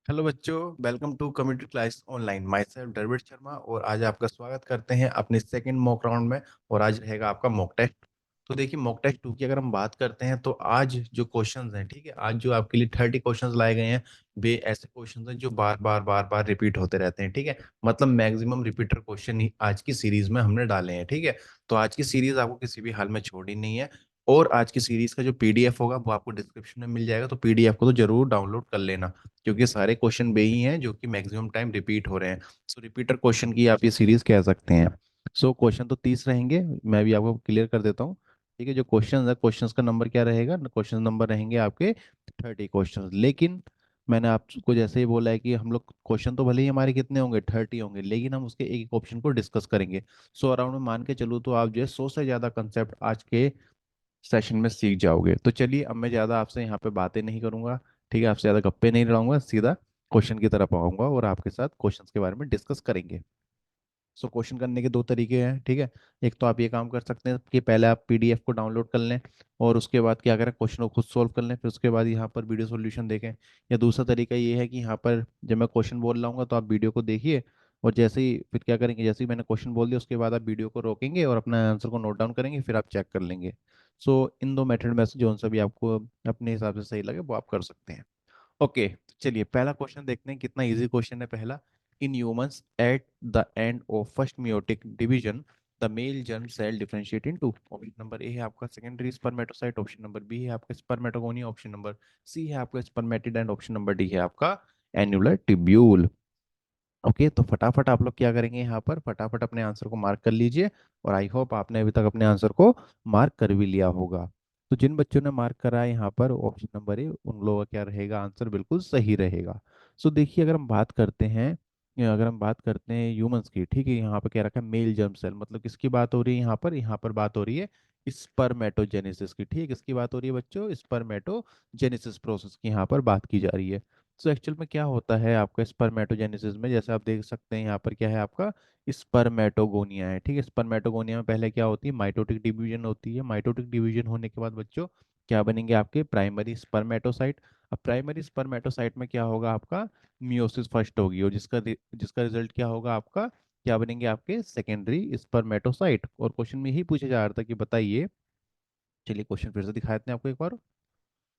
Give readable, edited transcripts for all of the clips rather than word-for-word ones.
Hello बच्चों, welcome to community class online. Myself Dravid Sharma और आज आपका स्वागत करते हैं अपने सेकंड मॉक राउंड में। और आज रहेगा आपका मॉक टेस्ट। तो देखिए, मॉक टेस्ट 2 की अगर हम बात करते हैं तो आज जो क्वेश्चंस हैं, ठीक है, आज जो आपके लिए 30 क्वेश्चंस लाए गए हैं, वे ऐसे क्वेश्चंस हैं जो बार बार बार बार रिपीट होते रहते हैं। ठीक है, मतलब मैक्सिमम रिपीटर क्वेश्चन ही आज की सीरीज में हमने डाले हैं। ठीक है, तो आज की सीरीज आपको किसी भी हाल में छोड़नी नहीं है। और आज की सीरीज का जो पीडीएफ होगा वो आपको डिस्क्रिप्शन में मिल जाएगा, तो पीडीएफ को तो जरूर डाउनलोड कर लेना, क्योंकि सारे क्वेश्चन वे ही हैं जो कि मैक्सिमम टाइम रिपीट हो रहे हैं। सो रिपीटर क्वेश्चन की आप ये सीरीज कह सकते हैं। सो क्वेश्चन तो 30 रहेंगे, मैं भी आपको क्लियर कर देता हूँ। ठीक है, जो क्वेश्चन है, क्वेश्चंस का नंबर क्या रहेगा, क्वेश्चन नंबर रहेंगे आपके 30 क्वेश्चन। लेकिन मैंने आपको जैसे ही बोला है कि हम लोग क्वेश्चन तो भले ही हमारे कितने होंगे, 30 होंगे, लेकिन हम उसके एक एक ऑप्शन को डिस्कस करेंगे। सो अराउंड में मान के चलूँ तो आप जो है 100 से ज़्यादा कंसेप्ट आज के सेशन में सीख जाओगे। तो चलिए, अब मैं ज़्यादा आपसे यहाँ पे बातें नहीं करूँगा। ठीक है, आपसे ज़्यादा गप्पे नहीं लड़ाऊंगा, सीधा क्वेश्चन की तरफ आऊंगा और आपके साथ क्वेश्चंस के बारे में डिस्कस करेंगे। सो क्वेश्चन करने के दो तरीके हैं। ठीक है, एक तो आप ये काम कर सकते हैं कि पहले आप पीडीएफ को डाउनलोड कर लें और उसके बाद क्या करें, क्वेश्चन को खुद सॉल्व कर लें, फिर उसके बाद यहाँ पर वीडियो सॉल्यूशन देखें। या दूसरा तरीका ये है कि यहाँ पर जब मैं क्वेश्चन बोल रहा हूँ तो आप वीडियो को देखिए, और जैसे ही फिर क्या करेंगे, जैसे ही मैंने क्वेश्चन बोल दिया उसके बाद आप वीडियो को रोकेंगे और अपना आंसर को नोट डाउन करेंगे, फिर आप चेक कर लेंगे। सो इन दो मेथड में से जो सा भी आपको अपने हिसाब से सही लगे वो आप कर सकते हैं। ओके, चलिए पहला क्वेश्चन देखते हैं, कितना इजी क्वेश्चन है पहला। In humans at the end of first meiotic division the male germ cell differentiate into. Option number A है आपका secondary spermatocyte, option number B है आपका स्पर्मेटोगोनिया, ऑप्शन नंबर सी है आपका spermatid and option number D है आपका annular tubule. Okay, तो फटाफट आप लोग क्या करेंगे, यहाँ पर फटाफट अपने आंसर को मार्क कर लीजिए। और आई होप आपने अभी तक अपने आंसर को मार्क कर भी लिया होगा। तो जिन बच्चों ने मार्क करा है यहाँ पर ऑप्शन नंबर ए, उन लोगों का क्या रहेगा, आंसर बिल्कुल सही रहेगा। सो देखिए, अगर हम बात करते हैं ह्यूमंस की, ठीक है, यहाँ पर क्या रखा है, मेल जर्म सेल, मतलब किसकी बात हो रही है यहाँ पर बात हो रही है स्पर्मेटोजेनेसिस की। ठीक है, किसकी बात हो रही है बच्चों, स्पर्मेटोजेनेसिस प्रोसेस की यहाँ पर बात की जा रही है। तो एक्चुअल में क्या होता है आपका स्पर्मेटोजेनेसिस में, जैसे आप देख सकते हैं यहाँ पर क्या है आपका स्पर्मेटोगोनिया है। ठीक है, स्पर्मेटोगोनिया में पहले क्या होती है, माइटोटिक डिवीजन होती है। माइटोटिक डिवीजन होने के बाद बच्चों क्या बनेंगे आपके प्राइमरी स्पर्मेटोसाइट। अब प्राइमरी स्पर्मेटोसाइट में क्या होगा आपका मियोसिस फर्स्ट होगी, और जिसका रिजल्ट क्या होगा आपका, क्या बनेंगे आपके सेकेंडरी स्पर्मेटोसाइट। और क्वेश्चन में यही पूछा जा रहा था कि बताइए, चलिए क्वेश्चन फिर से दिखा देते हैं आपको एक बार।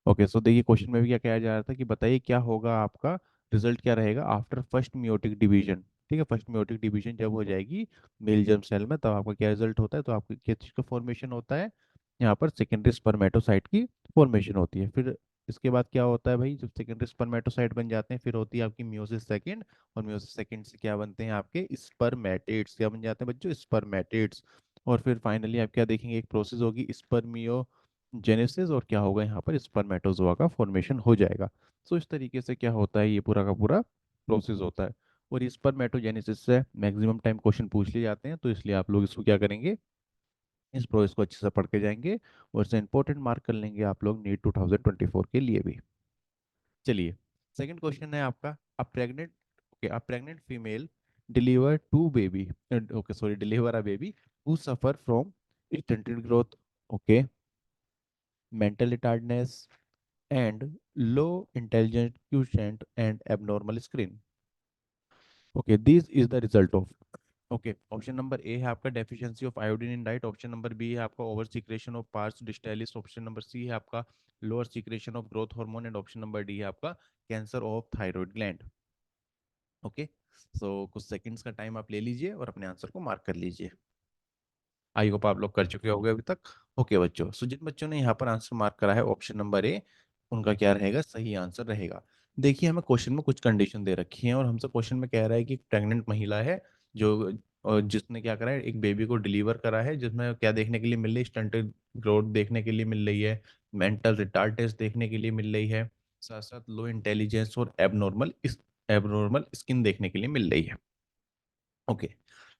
ओके, सो देखिए क्वेश्चन में भी क्या कहा जा रहा था कि बताइए क्या होगा आपका रिजल्ट, क्या रहेगा आफ्टर फर्स्ट मियोटिक डिवीजन। ठीक है, फर्स्ट मियोटिक डिवीजन जब हो जाएगी मेल जर्म सेल में, तब आपका क्या रिजल्ट होता है, तो आपके किस चीज़ का फॉर्मेशन होता है, यहाँ पर सेकेंडरी स्पर्मेटोसाइट की फॉर्मेशन होती है। फिर इसके बाद क्या होता है भाई, जब सेकेंडरी स्पर्मेटोसाइट बन जाते हैं, फिर होती है आपकी मियोसिस सेकेंड, और मियोसिस सेकेंड से क्या बनते हैं आपके स्पर्मेटेड्स, क्या बन जाते हैं बच्चों, स्पर्मेटेड्स। और फिर फाइनली आप क्या देखेंगे, एक प्रोसेस होगी स्पर्मियो जेनेसिस, और क्या होगा यहाँ पर स्पर्मेटोजोआ का फॉर्मेशन हो जाएगा। सो इस तरीके से क्या होता है, ये पूरा का पूरा प्रोसेस होता है। और इस स्पर्मेटोजेनेसिस से मैक्सिमम टाइम क्वेश्चन पूछ लिए जाते हैं, तो इसलिए आप लोग इसको क्या करेंगे, इस प्रोसेस को अच्छे से पढ़ के जाएंगे और इसे इंपॉर्टेंट मार्क कर लेंगे आप लोग नीट 2024 के लिए भी। चलिए, सेकंड क्वेश्चन है आपका, a pregnant okay, a pregnant female deliver to baby okay sorry deliver a baby who suffer from stunted growth, okay, mental retardedness, and low intelligence quotient and abnormal screen. Okay, this is the result of, okay, option number A है आपका deficiency of iodine in diet, option number B है आपका over secretion of pars distalis, option number C है आपका lower secretion of growth hormone, and option number D है आपका cancer of thyroid gland. Okay, so कुछ seconds का time आप ले लीजिए और अपने आंसर को मार्क कर लीजिए। आई होप आप लोग कर चुके होंगे अभी तक। ओके बच्चों, सो जिन बच्चों ने यहाँ पर आंसर मार्क करा है ऑप्शन नंबर ए, उनका क्या रहेगा, सही आंसर रहेगा। देखिए, हमें क्वेश्चन में कुछ कंडीशन दे रखी है और हमसे क्वेश्चन में कह रहा है कि प्रेग्नेंट महिला है जो जिसने क्या करा है, एक बेबी को डिलीवर करा है, जिसमें क्या देखने के लिए मिल रही है, स्टंटेड ग्रोथ देखने के लिए मिल रही है, मेंटल रिटार्ड टेस्ट देखने के लिए मिल रही है, साथ साथ लो इंटेलिजेंस और एबनॉर्मल स्किन देखने के लिए मिल रही है। ओके,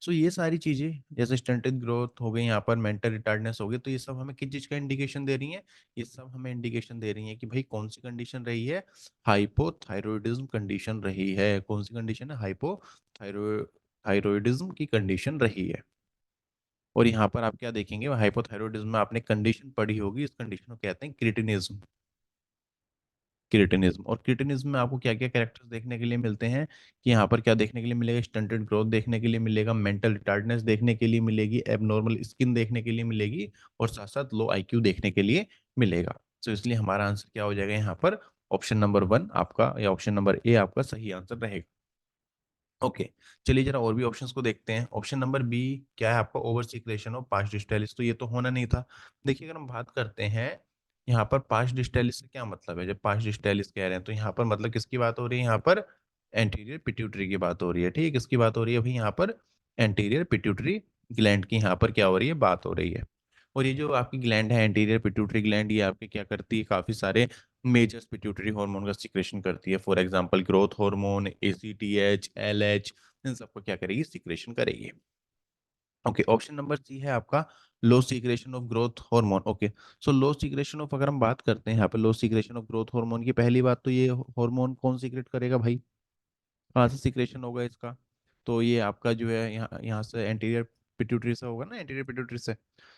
सो ये सारी चीजें जैसे स्टंटेड ग्रोथ हो गई, यहाँ पर मेंटल रिटार्डनेस हो गई, तो ये सब हमें किस चीज का इंडिकेशन दे रही है, ये सब हमें इंडिकेशन दे रही है कि भाई कौन सी कंडीशन रही है, हाइपोथायरॉयडिज्म कंडीशन रही है। कौन सी कंडीशन है, हाइपोथायरॉयडिज्म की कंडीशन रही है। और यहाँ पर आप क्या देखेंगे, हाइपोथायरॉयडिज्म में आपने कंडीशन पढ़ी होगी, इस कंडीशन को कहते हैं क्रिटिनिज्म। क्रिटिनिज्म। और क्रिटिनिज्म में आपको क्या क्या कैरेक्टर्स देखने के लिए मिलते हैं कि यहाँ पर क्या देखने के लिए मिलेगा, स्टंटेड ग्रोथ देखने के लिए मिलेगा, मेंटल रिटार्डनेस देखने के लिए मिलेगी, एबनॉर्मल स्किन देखने के लिए मिलेगी, और साथ साथ लो आईक्यू देखने के लिए मिलेगा। तो इसलिए हमारा आंसर क्या हो जाएगा यहाँ पर, ऑप्शन नंबर 1 आपका, या ऑप्शन नंबर ए आपका सही आंसर रहेगा। ओके, चलिए जरा और भी ऑप्शंस को देखते हैं। ऑप्शन नंबर बी क्या है आपका, over secretion of past distalis. तो ये तो होना नहीं था। देखिए अगर हम बात करते हैं यहाँ पर पास्ट डिस्टेलिस से क्या मतलब है, जब पास्ट डिस्टेलिस कह रहे हैं तो यहाँ पर मतलब किसकी बात हो रही है, यहाँ पर एंटीरियर पिट्यूटरी की बात हो रही है। ठीक है, किसकी बात हो रही है भाई, यहाँ पर एंटीरियर पिट्यूटरी ग्लैंड की यहाँ पर क्या हो रही है, बात हो रही है। और ये जो आपकी ग्लैंड है एंटीरियर पिट्यूटरी ग्लैंड, ये आपके क्या करती है, काफी सारे मेजर पिट्यूटरी हार्मोन का सिक्रेशन करती है। For example growth hormone, ACTH, LH, इन सबको क्या करेगी, सिक्रेशन करेगी। ओके, ऑप्शन नंबर सी है आपका low secretion of growth hormone. Okay, so low secretion of, अगर हम बात करते हैं यहाँ पे low secretion of growth hormone की, पहली बात तो ये हार्मोन कौन सीक्रेट करेगा भाई, कहाँ से सिक्रेशन होगा इसका, तो ये आपका जो है यहाँ यहाँ से एंटीरियर पिट्यूटरी से होगा ना, एंटीरियर पिट्यूटरी से।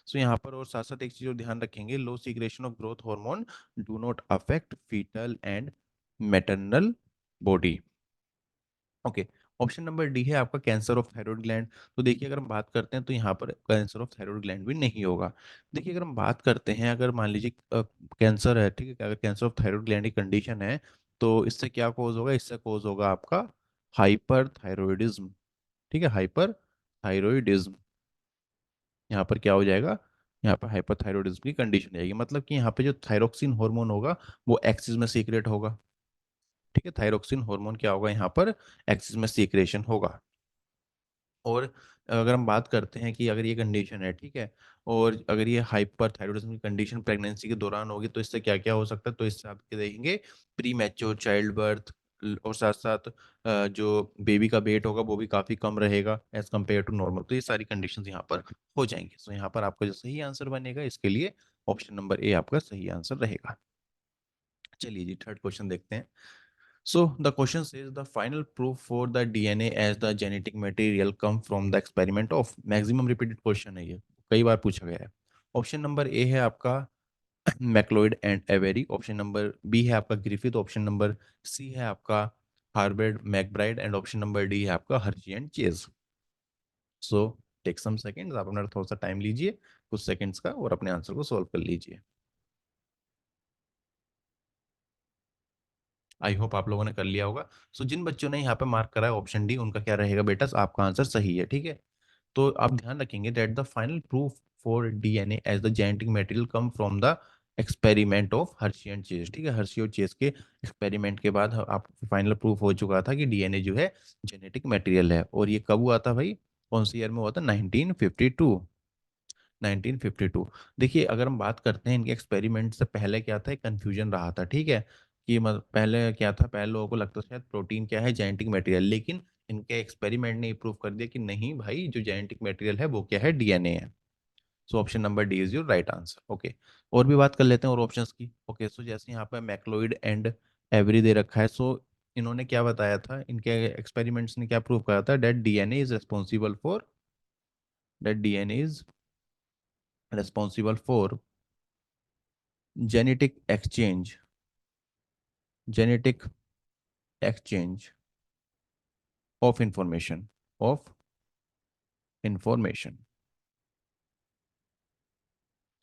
सो यहाँ पर और साथ साथ एक चीज और ध्यान रखेंगे, low secretion of growth hormone do not affect foetal and maternal body. Okay, option number D है आपका कैंसर ऑफ थायराइड ग्लैंड। तो देखिए अगर हम बात करते हैं तो यहाँ पर कैंसर ऑफ थायराइड ग्लैंड भी नहीं होगा। देखिए अगर हम बात करते हैं, अगर मान लीजिए कैंसर है, ठीक है, अगर कैंसर ऑफ थायराइड ग्लैंड की कंडीशन है, तो इससे क्या कोज होगा, इससे कोज होगा आपका हाइपर थायरॉयडिज्म। ठीक है, हाइपर थायरॉयडिज्म, यहाँ पर क्या हो जाएगा, यहाँ पर हाइपरथायरॉयडिज्म की कंडीशन आएगी। मतलब कि यहाँ पे जो थायरोक्सिन हार्मोन होगा वो एक्सिस में सीक्रेट होगा। ठीक है, थायरोक्सिन हार्मोन क्या होगा, यहाँ पर एक्सिस में सीक्रेशन होगा। और अगर हम बात करते हैं कि अगर ये कंडीशन है, ठीक है, और अगर ये हाइपर थायरॉयडिज्म की कंडीशन प्रेगनेंसी के दौरान होगी, तो इससे क्या क्या हो सकता है, तो इससे आप क्या देखेंगे, प्री मैच्योर चाइल्ड बर्थ, और साथ साथ जो बेबी का वेट होगा वो भी काफी कम रहेगा एज कम्पेयर टू नॉर्मल। तो ये सारी कंडीशंस यहाँ पर हो जाएंगी। तो यहाँ पर आपका जो सही आंसर बनेगा इसके लिए ऑप्शन नंबर ए आपका सही आंसर रहेगा। चलिए जी, थर्ड क्वेश्चन देखते हैं। So the question says the final proof for the DNA as the genetic material come from the experiment of, maximum repeated question है ये, कई बार पूछा गया है। ऑप्शन नंबर ए है आपका McLeod and Avery, option number B है आपका ग्रिफिथ, ऑप्शन नंबर सी है आपका Harvard McBride, and option number D है आपका Hershey and Chase. So take some seconds, आप अपना थोड़ा सा टाइम लीजिए, कुछ सेकंड्स का, और अपने आंसर को सॉल्व कर लीजिए। आई होप आप लोगों ने कर लिया होगा। सो जिन बच्चों ने यहाँ पे मार्क करा है ऑप्शन डी, उनका क्या रहेगा बेटा, आपका आंसर सही है। ठीक है, तो आप ध्यान रखेंगे that the final proof for DNA as the genetic material come from the experiment of Hershey and Chase. ठीक है, हर्शी और चेज के एक्सपेरिमेंट के बाद आप फाइनल प्रूफ हो चुका था कि डीएनए जो है जेनेटिक मटेरियल है। और ये कब हुआ था भाई, कौन सी ईयर में हुआ था, 1952। 1952। देखिए अगर हम बात करते हैं इनके एक्सपेरिमेंट से पहले क्या था, एक कन्फ्यूजन रहा था। ठीक है, कि पहले क्या था, पहले लोगों को लगता था शायद प्रोटीन क्या है, जेनेटिक मटेरियल, लेकिन इनके एक्सपेरिमेंट ने प्रूव कर दिया कि नहीं भाई, जो जेनेटिक मटेरियल है वो क्या है, डीएनए है। So option number D is your right answer. Okay, और भी बात कर लेते हैं और ऑप्शंस की। ओके, सो जैसे यहाँ पे मैक्लोइड एंड एवरी दे रखा है, सो इन्होंने क्या बताया था, इनके एक्सपेरिमेंट्स ने क्या प्रूव करा था, that DNA is responsible for, that DNA is responsible for genetic exchange, genetic exchange of information, of information।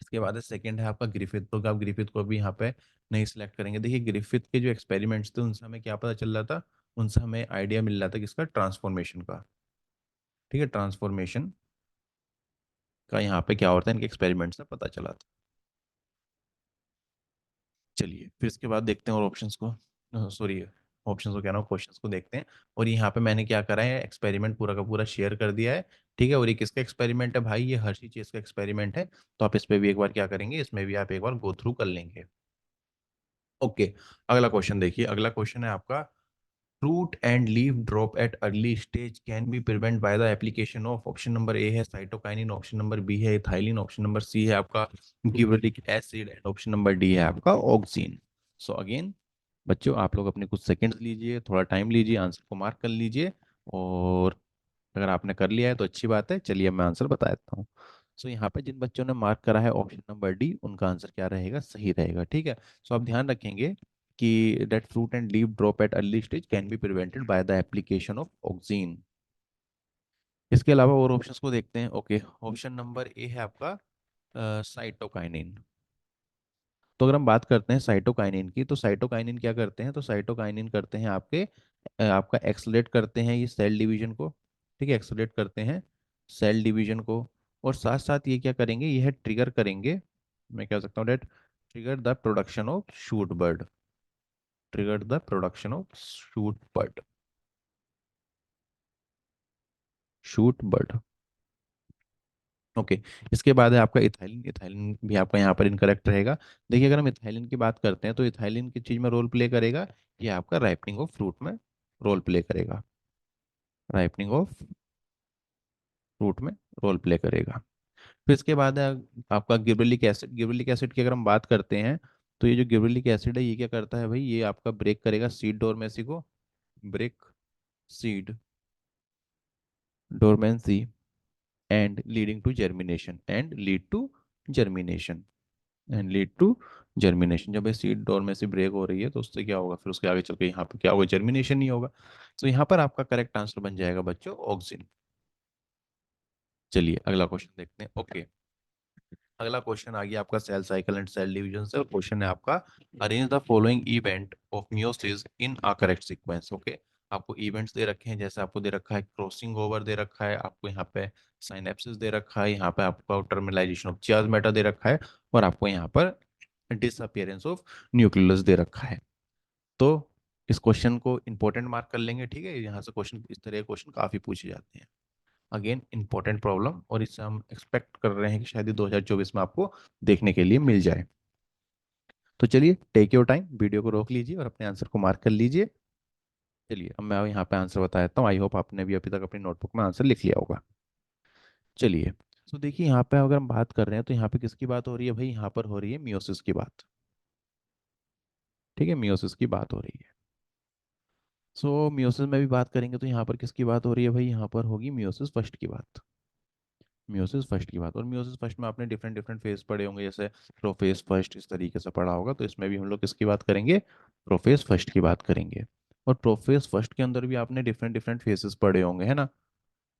इसके बाद सेकंड है आपका ग्रिफिथ। तो आप ग्रिफिथ को भी यहाँ पे नहीं सिलेक्ट करेंगे। देखिए ग्रिफिथ के जो एक्सपेरिमेंट्स थे उनसे हमें क्या पता चल रहा था, उनसे हमें आइडिया मिल रहा था किसका, ट्रांसफॉर्मेशन का। ठीक है, ट्रांसफॉर्मेशन का यहाँ पे क्या होता है, इनके एक्सपेरिमेंट से पता चला था। चलिए फिर इसके बाद देखते हैं और ऑप्शंस को, सॉरी, ऑप्शंस को कह रहा हूँ, क्वेश्चंस को देखते हैं। और यहाँ पे मैंने क्या करा है, एक्सपेरिमेंट पूरा का पूरा शेयर कर दिया है। ठीक है, और ये किसका एक्सपेरिमेंट है भाई, ये हर्षी चेस का एक्सपेरिमेंट है। तो आप इस पे भी एक बार क्या करेंगे, इसमें भी आप एक बार गो थ्रू कर लेंगे। ओके, अगला क्वेश्चन देखिए। अगला क्वेश्चन है आपका, root and leaf drop at early stage can be prevent by the application of, option number A है साइटोकाइनिन, ऑप्शन नंबर बी है इथाइलिन, ऑप्शन नंबर सी है आपका gibberellic acid, and option number D है आपका oxygen. So again बच्चों, आप लोग अपने कुछ सेकंड्स लीजिए, थोड़ा टाइम लीजिए, आंसर को मार्क कर लीजिए। और अगर आपने कर लिया है तो अच्छी बात है। चलिए अब मैं आंसर बता देता हूँ। सो यहाँ पे जिन बच्चों ने मार्क करा है ऑप्शन नंबर डी, उनका आंसर क्या रहेगा, सही रहेगा। ठीक है, सो आप ध्यान रखेंगे कि that fruit and leaf drop at early stage can be prevented by the application of oxygen. इसके अलावा और ऑप्शंस को देखते हैं। ओके, ऑप्शन नंबर ए है आपका साइटोकाइनिन। तो अगर हम बात करते हैं साइटोकाइनिन की, तो साइटोकाइनिन क्या करते हैं, तो साइटोकाइनिन करते हैं आपके आपका एक्सलेट करते हैं ये सेल डिवीजन को। ठीक है, एक्सलेट करते हैं सेल डिवीजन को। और साथ साथ ये क्या करेंगे, यह ट्रिगर करेंगे, मैं कह सकता हूँ that trigger the production of shoot bud, trigger the production of shoot bud, shoot bud. Okay, इसके बाद है आपका इथाइलिन। इथाइलिन भी आपका यहाँ पर इनकरेक्ट रहेगा। देखिए, अगर हम इथाइलिन की बात करते हैं तो इथाइलिन किस चीज़ में रोल प्ले करेगा, ये आपका राइपनिंग ऑफ फ्रूट में रोल प्ले करेगा, राइपनिंग ऑफ फ्रूट में रोल प्ले करेगा। फिर इसके बाद है आपका गिबरेलिक एसिड। गिबरेलिक एसिड की अगर हम बात करते हैं तो ये जो गिबरेलिक एसिड है ये क्या करता है भाई, ये आपका ब्रेक करेगा सीड डोरमेसी को, break seed dormancy and leading to germination, and lead to germination, and lead to germination. जब ये सीड डोर में से ब्रेक हो रही है तो उससे क्या होगा, फिर उसके आगे चल के यहाँ पे क्या होगा, जर्मिनेशन नहीं होगा। तो यहाँ पर आपका करेक्ट आंसर बन जाएगा बच्चों ऑक्सिन। चलिए अगला क्वेश्चन देखते हैं। ओके, अगला क्वेश्चन आ गया आपका cell cycle and cell division से, और क्वेश्चन है आपका arrange the following event of meiosis in a correct sequence. Okay, आपको इवेंट्स दे रखे हैं, जैसे आपको दे रखा है क्रॉसिंग ओवर दे रखा है, आपको यहाँ पे साइनेप्सिस दे रखा है, यहाँ पे आपको टर्मिनलाइजेशन ऑफ चियाज़ दे रखा है, और आपको यहाँ पर डिसअपियरेंस ऑफ न्यूक्लियस दे रखा है। तो इस क्वेश्चन को इंपॉर्टेंट मार्क कर लेंगे। ठीक है, यहाँ से क्वेश्चन, इस तरह के क्वेश्चन काफ़ी पूछे जाते हैं। अगेन इंपॉर्टेंट प्रॉब्लम, और इससे हम एक्सपेक्ट कर रहे हैं कि शायद ये 2024 में आपको देखने के लिए मिल जाए। तो चलिए, टेक योर टाइम, वीडियो को रोक लीजिए और अपने आंसर को मार्क कर लीजिए। चलिए अब मैं यहाँ पे आंसर बता देता हूँ। आई होप आपने भी अभी तक अपनी नोटबुक में आंसर लिख लिया होगा। चलिए, तो देखिए यहाँ पे अगर हम बात कर रहे हैं तो यहाँ पे किसकी बात हो रही है भाई, यहाँ पर हो रही है मियोसिस की बात। ठीक है, मियोसिस की बात हो रही है। सो मियोसिस में भी बात करेंगे तो यहाँ पर किसकी बात हो रही है भाई, यहाँ पर होगी मियोसिस फर्स्ट की बात। मियोसिस फर्स्ट की बात, और मियोसिस फर्स्ट में आपने डिफरेंट डिफरेंट फेज पढ़े होंगे, जैसे प्रोफेज फर्स्ट, इस तरीके से पढ़ा होगा। तो इसमें भी हम लोग किसकी बात करेंगे, प्रोफेज फर्स्ट की बात करेंगे। और प्रोफेज फर्स्ट के अंदर भी आपने डिफरेंट डिफरेंट फेजेस पढ़े होंगे, है ना।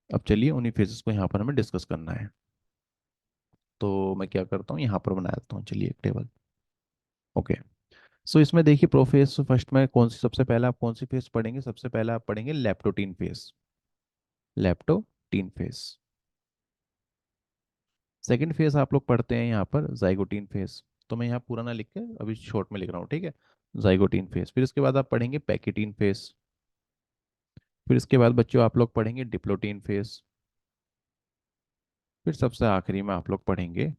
अब चलिए उन्हीं फेजेस को यहाँ पर हमें डिस्कस करना है। तो मैं क्या करता हूँ, यहाँ पर बना देता हूँ, चलिए एक टेबल। ओके, सो इसमें देखिए प्रोफेज फर्स्ट में कौन सी सबसे पहले आप कौन सी फेज पढ़ेंगे, सबसे पहले आप पढ़ेंगे leptotene phase, leptotene phase. Second phase आप लोग पढ़ते हैं यहाँ पर जाइगोटीन फेज। तो मैं यहाँ पूरा ना लिख के अभी शॉर्ट में लिख रहा हूँ, ठीक है। जाइगोटीन फेज, फिर इसके बाद आप पढ़ेंगे पैकेटीन फेज, फिर इसके बाद बच्चों आप लोग पढ़ेंगे डिप्लोटीन फेज, फिर सबसे आखिरी में आप लोग पढ़ेंगे,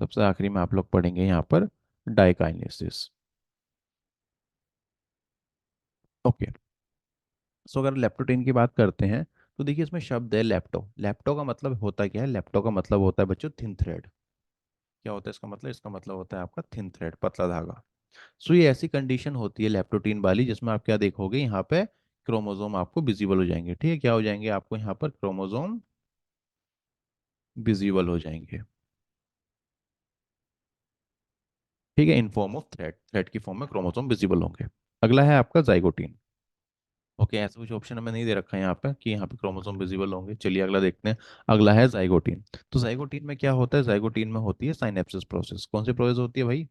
सबसे आखिरी में आप लोग पढ़ेंगे यहाँ पर डाइकाइनेसिस। ओके, सो अगर लेप्टोटीन की बात करते हैं तो देखिए इसमें शब्द है लेप्टो। लेप्टो का मतलब होता क्या है, लेप्टो का मतलब होता है बच्चों थिन थ्रेड। क्या होता है इसका मतलब, इसका मतलब होता है आपका थिन थ्रेड, पतला धागा। सो ये ऐसी कंडीशन होती है लेप्टोटीन वाली जिसमें आप क्या देखोगे, यहाँ पे क्रोमोसोम आपको विजिबल हो जाएंगे। ठीक है, क्या हो जाएंगे आपको यहाँ पर क्रोमोसोम विजिबल हो जाएंगे। ठीक है, in form of thread, thread की फॉर्म में क्रोमोसोम विजिबल होंगे। अगला है आपका जाइगोटीन। ओके, ऐसा कुछ ऑप्शन हमें नहीं दे रखा है यहाँ पे कि यहाँ पे क्रोमोसोम विजिबल होंगे। चलिए अगला देखते हैं। अगला है जाइगोटीन। तो जाइगोटीन में क्या होता है, जाइगोटीन में होती है साइनेप्सिस प्रोसेस। कौन सी प्रोसेस होती है भाई,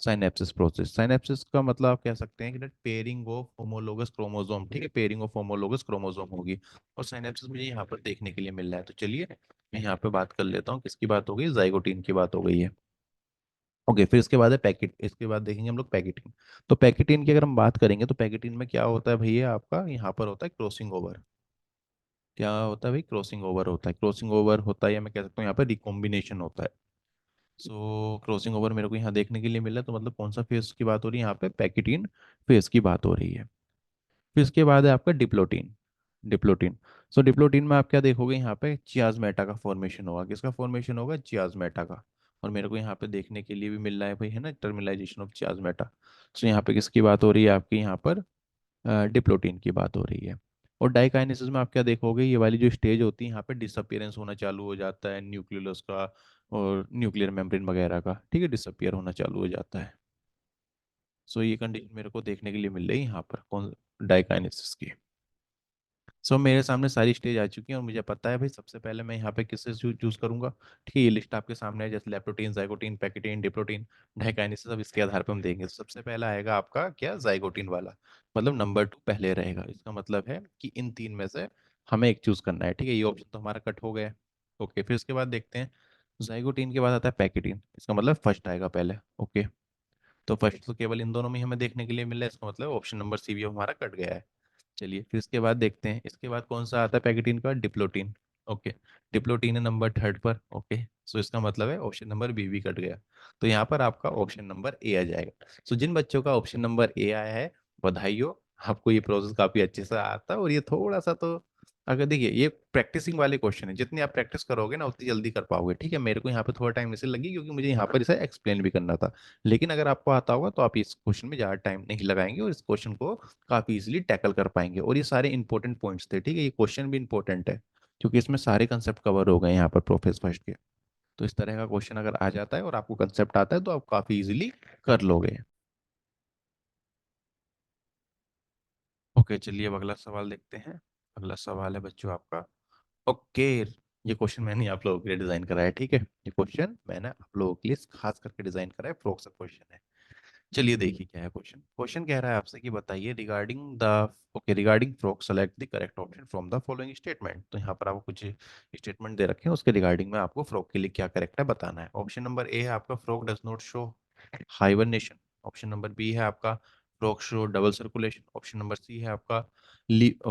साइनेप्सिस प्रोसेस। साइनेप्सिस का मतलब आप कह सकते हैं कि पेयरिंग ऑफ होमोलोगस क्रोमोसोम। ठीक है, पेयरिंग ऑफ होमोलोगस क्रोमोसोम होगी, और साइनेप्सिस मुझे यहाँ पर देखने के लिए मिल रहा है। तो चलिए मैं यहाँ पे बात कर लेता हूँ, किसकी बात हो गई, जाइगोटीन की बात हो गई है। ओके, फिर इसके बाद है पैकेट, इसके बाद देखेंगे हम लोग पैकेटीन। तो पैकेटीन की अगर हम बात करेंगे तो पैकेटीन में क्या होता है भैया, आपका यहाँ पर होता है क्रॉसिंग ओवर। क्या होता है भाई, क्रॉसिंग ओवर होता है, क्रॉसिंग ओवर होता है, या मैं कह सकता हूँ यहाँ पर रिकॉम्बिनेशन होता है। सो क्रॉसिंग ओवर मेरे को यहाँ देखने के लिए मिला, तो मतलब कौन सा फेज की बात हो रही है, यहाँ पे पैकेटीन फेज की बात हो रही है। फिर इसके बाद है आपका डिप्लोटीन, डिप्लोटीन। सो डिप्लोटीन में आप क्या देखोगे, यहाँ पे चियाज़मेटा का फॉर्मेशन होगा। किसका फॉर्मेशन होगा, चियाज़मेटा का। और मेरे को यहाँ पे देखने के लिए भी मिल रहा है भाई, है ना, टर्मिनलाइजेशन ऑफ चियाज़मेटा। सो यहाँ पे किसकी बात हो रही है आपकी, यहाँ पर डिप्लोटीन की बात हो रही है। और डाइकाइनेसिस में आप क्या देखोगे, ये वाली जो स्टेज होती है यहाँ पे डिसअपियरेंस होना चालू हो जाता है न्यूक्लियस का और न्यूक्लियर मेम्ब्रेन वगैरह का। ठीक है, डिसअपियर होना चालू हो जाता है। सो ये कंडीशन मेरे को देखने के लिए मिल रही है यहाँ पर कौन डाइकाइनेसिस की। सो मेरे सामने सारी स्टेज आ चुकी है और मुझे पता है भाई सबसे पहले मैं यहाँ पे किससे चूज करूंगा। ठीक है, ये लिस्ट आपके सामने है, जैसे leptotene, zygotene, pachytene, diplotene, diakinesis, अब इसके आधार पर हम देंगे। सबसे पहला आएगा आपका क्या, जाइगोटीन वाला, मतलब नंबर 2 पहले रहेगा। इसका मतलब है कि इन तीन में से हमें एक चूज करना है। ठीक है, ये ऑप्शन तो हमारा कट हो गया है। ओके, फिर इसके बाद देखते हैं जाइगोटीन के बाद आता है पैकेटीन, इसका मतलब फर्स्ट आएगा पहले। ओके, तो फर्स्ट तो केवल इन दोनों में ही हमें देखने के लिए मिला है, इसका मतलब ऑप्शन नंबर सी भी हमारा कट गया है। चलिए फिर इसके बाद देखते हैं, इसके बाद कौन सा आता है पैकेटीन का, डिप्लोटीन। ओके, डिप्लोटीन है नंबर 3 पर। ओके, सो इसका मतलब है ऑप्शन नंबर बी भी कट गया। तो यहाँ पर आपका ऑप्शन नंबर ए आ जाएगा। सो जिन बच्चों का ऑप्शन नंबर ए आया है, बधाई हो, आपको ये प्रोसेस काफी अच्छे से आता है। और ये थोड़ा सा तो, अगर देखिए ये प्रैक्टिसिंग वाले क्वेश्चन है, जितनी आप प्रैक्टिस करोगे ना उतनी जल्दी कर पाओगे। ठीक है, मेरे को यहाँ पे थोड़ा टाइम इसलिए लगी क्योंकि मुझे यहाँ पर इसे एक्सप्लेन भी करना था। लेकिन अगर आपको आता होगा तो आप इस क्वेश्चन में ज़्यादा टाइम नहीं लगाएंगे और इस क्वेश्चन को काफ़ी इजीली टैकल कर पाएंगे। और ये सारे इंपॉर्टेंट पॉइंट्स थे। ठीक है, ये क्वेश्चन भी इंपॉर्टेंट है क्योंकि इसमें सारे कंसेप्ट कवर हो गए यहाँ पर प्रोफेस फर्स्ट के। तो इस तरह का क्वेश्चन अगर आ जाता है और आपको कंसेप्ट आता है तो आप काफ़ी इजीली कर लोगे। ओके, चलिए अब अगला सवाल देखते हैं। अगला सवाल है बच्चों आपका। ओके, ये क्वेश्चन मैंने आप लोगों के लिए डिजाइन करा है। ठीक है, ये क्वेश्चन मैंने आप लोगों के लिए खास करके डिजाइन करा है, फ्रॉक सा क्वेश्चन है। चलिए देखिए क्या है क्वेश्चन। क्वेश्चन कह रहा है आपसे कि बताइए regarding the, okay, regarding frock select the correct option from the following statement. तो यहाँ पर आपको कुछ स्टेटमेंट दे रखे हैं, उसके रिगार्डिंग में आपको फ्रॉक के लिए क्या करेक्ट है बताना है। ऑप्शन नंबर ए है आपका frog does not show hibernation. Option number B है आपका frog show double circulation. Option number C है आपका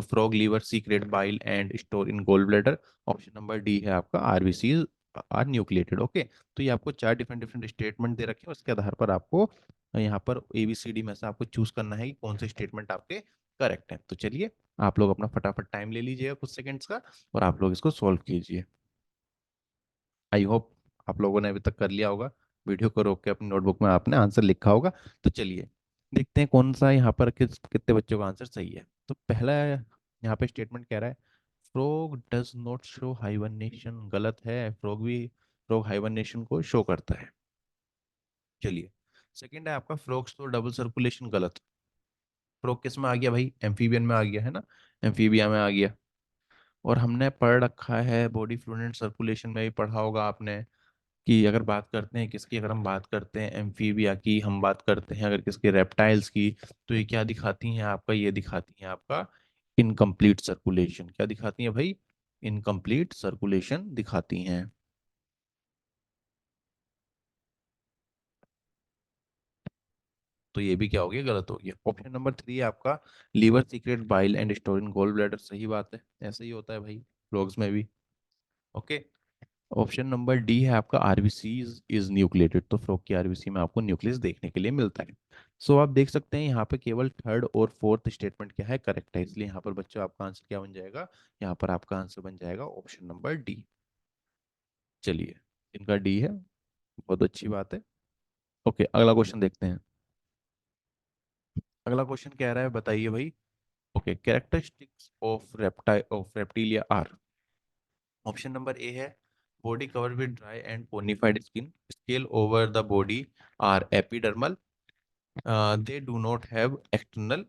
frog liver secrete bile and store in gall bladder. Option number D है आपका आरबीसी आर न्यूक्लिएटेड। ओके, तो ये आपको चार डिफरेंट डिफरेंट स्टेटमेंट दे रखे हैं, उसके आधार पर आपको यहाँ पर ABCD में से आपको चूज करना है कि कौन से स्टेटमेंट आपके करेक्ट हैं। तो चलिए आप लोग अपना फटाफट टाइम ले लीजिएगा कुछ सेकंड्स का और आप लोग इसको सॉल्व कीजिए। आई होप आप लोगों ने अभी तक कर लिया होगा, वीडियो को रोक के अपनी नोटबुक में आपने आंसर लिखा होगा। तो चलिए देखते हैं कौन सा यहाँ पर कितने बच्चों का आंसर सही है। तो पहला यहाँ पे स्टेटमेंट कह रहा है frog does not show hibernation, गलत है। फ्रॉग हाइबरनेशन को शो करता है। चलिए, सेकंड है आपका फ्रॉग्स तो डबल सर्कुलेशन, गलत। फ्रॉग किस में आ गया भाई, एम्फीबियन में आ गया है ना, एम्फीबिया में आ गया। और हमने पढ़ रखा है बॉडी फ्लूइड सर्कुलेशन में भी पढ़ा होगा आपने कि अगर बात करते हैं किसकी, अगर हम बात करते हैं एम्फीबिया की, हम बात करते हैं अगर किसके, रेप्टाइल्स की, तो ये क्या दिखाती हैं आपका, ये दिखाती हैं आपका इनकम्प्लीट सर्कुलेशन। क्या दिखाती हैं भाई, इनकम्प्लीट सर्कुलेशन दिखाती हैं। तो ये भी क्या हो गया, गलत हो गया। ऑप्शन नंबर 3 है आपका liver secrete bile and store in gall bladder, सही बात है, ऐसे ही होता है भाई फ्रॉग्स में भी। ओके, ऑप्शन नंबर डी है आपका आरबीसी इज न्यूक्लिएटेड, तो फ्रॉग की आरबीसी में आपको न्यूक्लियस देखने के लिए मिलता है। सो आप देख सकते हैं यहाँ पे केवल थर्ड और फोर्थ स्टेटमेंट क्या है, करेक्ट है। इसलिए यहाँ पर बच्चों आपका आंसर क्या बन जाएगा, यहाँ पर आपका आंसर बन जाएगा ऑप्शन नंबर डी। चलिए, इनका डी है, बहुत अच्छी बात है। ओके, अगला क्वेश्चन देखते हैं। अगला क्वेश्चन कह रहा है बताइए भाई, okay, characteristics of reptile of reptilia are. Option number A है body cover with dry and cornified skin, scale over the body are epidermal, they do not have external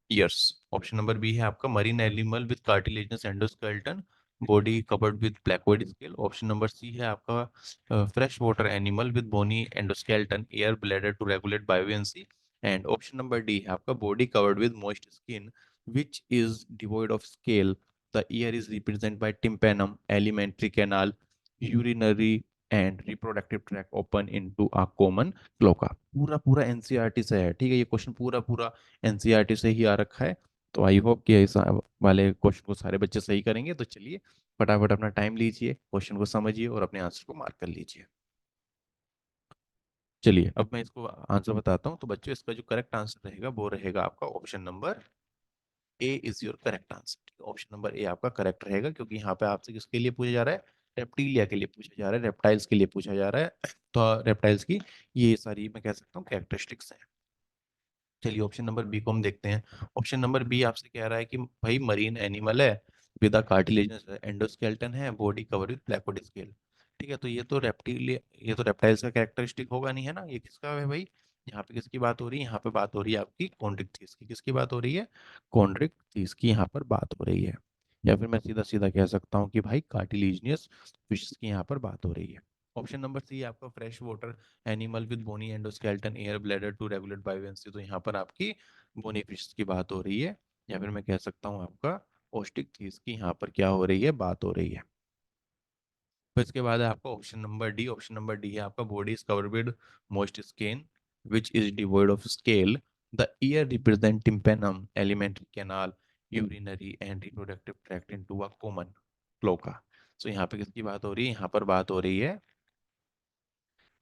ears. Option number B है आपका marine animal with cartilaginous endoskeleton, body covered with placoid scale. Option number C है आपका fresh water animal with bony endoskeleton, air bladder to regulate buoyancy. And option number D है आपका body covered with moist skin which is devoid of scale. The ear is represented by tympanum, alimentary canal, urinary and reproductive tract open into a common cloaca। पूरा पूरा NCERT से है। ठीक है, ये question पूरा पूरा एनसीईआरटी से ही आ रखा है। तो आई होप कि इस वाले क्वेश्चन को सारे बच्चे सही करेंगे। तो चलिए फटाफट अपना टाइम लीजिए, क्वेश्चन को समझिए और अपने आंसर को मार्क कर लीजिए। चलिए अब मैं इसको आंसर बताता हूँ। तो बच्चों इसका जो करेक्ट आंसर रहेगा वो रहेगा आपका option number A is your correct answer. Option number ए आपका करेक्ट रहेगा क्योंकि यहाँ पे आपसे किसके लिए पूछा जा रहा है, रेप्टीलिया के लिए पूछा जा रहा है, रेप्टाइल्स के लिए पूछा जा रहा है। तो रेप्टाइल्स की ये सारी मैं कह सकता हूँ कैरेक्टरिस्टिक्स हैं। चलिए ऑप्शन नंबर बी को हम देखते हैं। ऑप्शन नंबर बी आपसे कह रहा है कि भाई मरीन एनिमल है, विद कार्टिलेजनस एंडोस्केलेटन है, body cover with placoid scale. ठीक है, तो ये तो रेप्टिलिया, ये तो रेप्टाइल्स का कैरेक्टरिस्टिक होगा नहीं, है ना, ये किसका है भाई, यहाँ पे किसकी बात हो रही है? यहाँ पे बात हो रही है आपकी कॉन्ड्रिक थीस की। किसकी बात हो रही है? कॉन्ड्रिक थीस की यहाँ पर बात हो रही है। या फिर मैं सीधा सीधा कह सकता हूँ कि भाई कार्टिलेजिनियस फिश की यहाँ पर बात हो रही है। ऑप्शन नंबर सी आपका fresh water animal with bony endoskeleton air bladder to regulate buoyancy, तो यहाँ पर आपकी बोनी फिश की बात हो रही है। या फिर मैं कह सकता हूँ आपका ओस्टिक थीस की यहाँ पर क्या हो रही है? बात हो रही है। फिर इसके बाद है आपका option number D. Option number D है आपका body is covered with moist skin which is devoid of scale, the ear represent tympanum alimentary canal urinary and reproductive tract into a common cloaca. So यहाँ पे किसकी बात हो रही है? यहाँ पर बात हो रही है